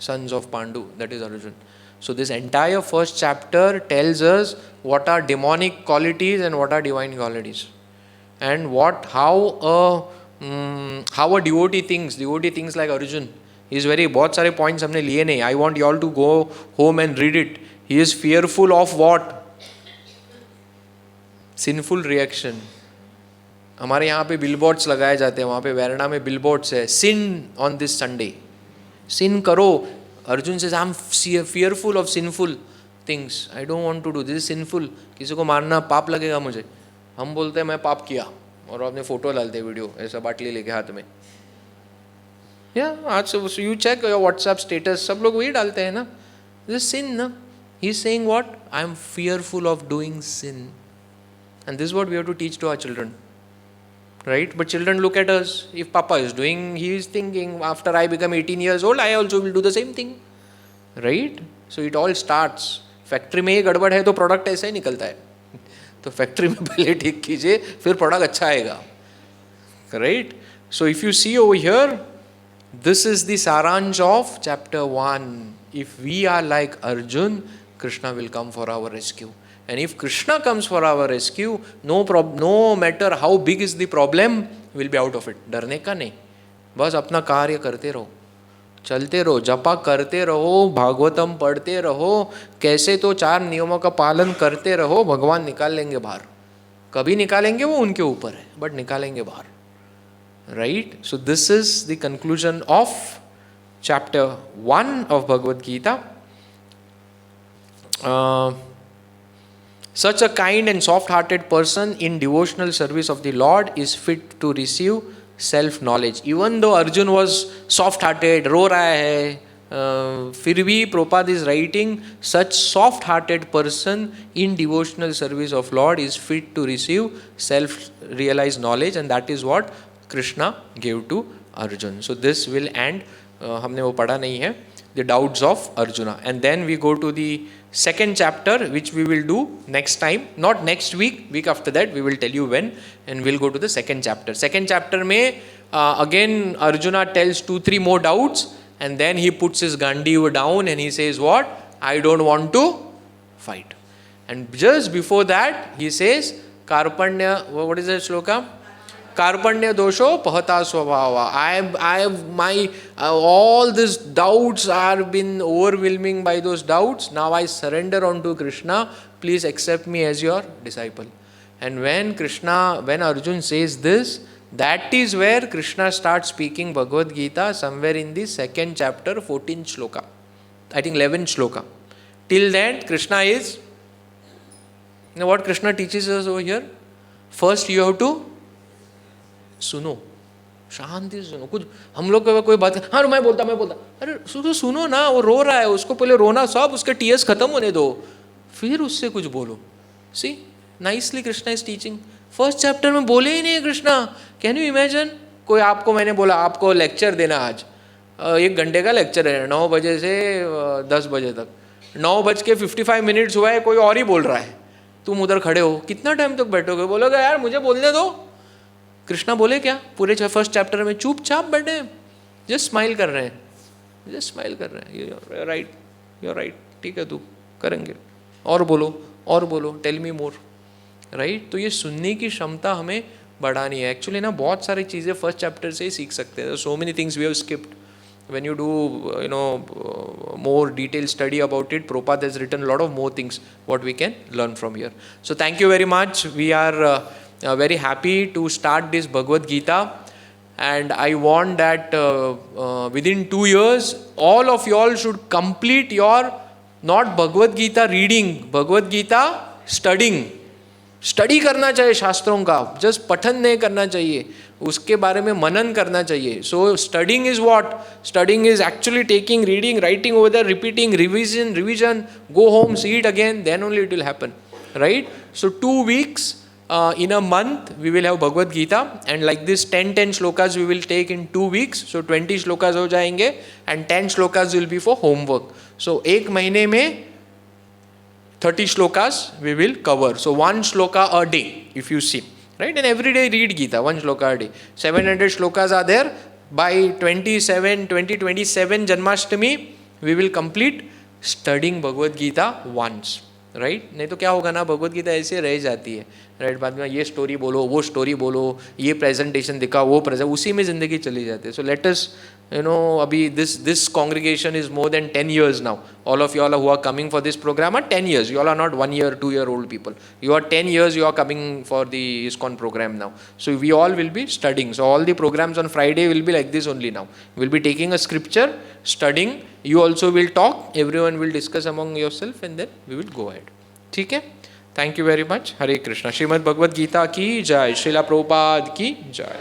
sons of Pandu, that is Arjun. So this entire first chapter tells us what are demonic qualities and what are divine qualities, and how a devotee thinks like Arjun. He is very, बहुत सारे points हमने लिए नहीं. I want you all to go home and read it. He is fearful of what? Sinful reaction. हमारे यहाँ पे billboards लगाए जाते हैं, वहाँ पे वेरना में बिलबोर्ड्स है, sin on this Sunday, sin करो. अर्जुन से I am fearful of sinful things, I don't want to do this, sinful. किसी को मारना पाप लगेगा मुझे. हम बोलते हैं मैं पाप किया, और अपने फोटो डालते हैं वीडियो ऐसा बाटली लेके हाथ में. या आज you check your WhatsApp status, सब लोग वही डालते हैं ना. दिस सिन ना. He is saying what? I am fearful of doing sin. And this is what we have to teach to our children, right? But children look at us. If Papa is doing, he is thinking, after I become 18 years old, I also will do the same thing, right? So it all starts. Factory में ही गड़बड़ है तो product ऐसा ही निकलता है. तो factory में पहले ठीक कीजिए, फिर प्रोडक्ट अच्छा आएगा, right? So if you see over here, this is the saransh of chapter 1. If we are like Arjun, Krishna will come for our rescue. And if Krishna comes for our rescue, no matter how big is the problem, we'll be out of it. डरने का नहीं, बस अपना कार्य करते रहो, चलते रहो, जपा करते रहो, भागवतम पढ़ते रहो, कैसे तो 4 नियमों का पालन करते रहो, भगवान निकाल लेंगे बाहर. कभी निकालेंगे वो उनके ऊपर है, बट निकालेंगे बाहर, right? So this is the conclusion of chapter 1 of Bhagavad Gita. Such a kind and soft-hearted person in devotional service of the Lord is fit to receive self-knowledge. Even though Arjun was soft-hearted, रो रहा है, फिर भी Prabhupada is writing, such soft-hearted person in devotional service of Lord is fit to receive self-realized knowledge, and that is what Krishna gave to Arjun. So this will end. हमने वो पढ़ा नहीं है, the doubts of Arjuna, and then we go to the second chapter, which we will do next time, not next week, week after that we will tell you when, and we'll go to the second chapter. Second chapter में again Arjuna tells 2-3 more doubts, and then he puts his Gandiva down and he says what? I don't want to fight. And just before that he says Karpanya, what is that shloka? Karpanya dosho pahata swabhava. I have my all these doubts are been overwhelming by those doubts. Now I surrender unto Krishna. Please accept me as your disciple. And when Arjun says this, that is where Krishna starts speaking Bhagavad Gita, somewhere in the 2nd chapter, 14th shloka. I think 11th shloka. Till then, Krishna is, you know what Krishna teaches us over here? First you have to सुनो, शांति से सुनो. कुछ हम लोग का कोई बात, हाँ मैं बोलता, अरे सुनो ना, वो रो रहा है, उसको पहले रोना सब, उसके टीयर्स खत्म होने दो, फिर उससे कुछ बोलो. See nicely Krishna is teaching. First chapter में बोले ही नहीं कृष्णा. कैन यू इमेजिन, कोई आपको, मैंने बोला आपको लेक्चर देना आज, 1 घंटे का लेक्चर है, 9 बजे से 10 बजे तक, 9:55 हुआ है, कोई और ही बोल रहा है, तुम उधर खड़े हो, कितना टाइम तक बैठोगे? बोलोगे यार मुझे बोलने दो. कृष्णा बोले क्या पूरे फर्स्ट चैप्टर में? चुपचाप बैठे, जस्ट स्माइल कर रहे हैं, जस्ट स्माइल कर रहे हैं. you're right, ठीक है, तू करेंगे, और बोलो, टेल मी मोर. राइट. तो ये सुनने की क्षमता हमें बढ़ानी है. एक्चुअली ना बहुत सारी चीज़ें फर्स्ट चैप्टर से ही सीख सकते हैं. So many things we have skipped. When you do, more detailed study about it, Prabhupada has written a lot of more things what we can learn from here. So thank you very much. We are very happy to start this Bhagavad Gita, and I want that within 2 years, all of you all should complete your, not Bhagavad Gita reading, Bhagavad Gita studying. Study करना चाहिए शास्त्रों का, just पठन नहीं करना चाहिए, उसके बारे में मनन करना चाहिए. So studying is what? Studying is actually taking, reading, writing over there, repeating, revision, go home, see it again, then only it will happen. Right. So 2 weeks in a month we will have Bhagavad Gita, and like this 10 shlokas we will take in 2 weeks. So 20 shlokas हो जाएंगे, and 10 shlokas will be for homework. So 1 महीने में 30 shlokas we will cover. So 1 shloka a day, if you see, right? And every day read Gita, 1 shloka a day. 700 shlokas are there. By 2027 Janmashtami, we will complete studying Bhagavad Gita once. Right. नहीं तो क्या होगा ना, भगवद गीता ऐसे रह जाती है. Right. बाद में ये स्टोरी बोलो, वो स्टोरी बोलो, ये प्रेजेंटेशन दिखाओ, वो उसी में ज़िंदगी चली जाती है. सो लेट अस अभी this congregation is more than 10 years now. All of you all who are coming for this program are 10 years. You all are not 1 year, 2 year old people. You are 10 years, you are coming for the ISKCON program now. So we all will be studying. So all the programs on Friday will be like this only now. We'll be taking a scripture, studying. You also will talk. Everyone will discuss among yourself, and then we will go ahead. ठीक है. Thank you very much. Hare Krishna. Shrimad Bhagavad Gita की जय. श्रीला प्रभुपाद की जय.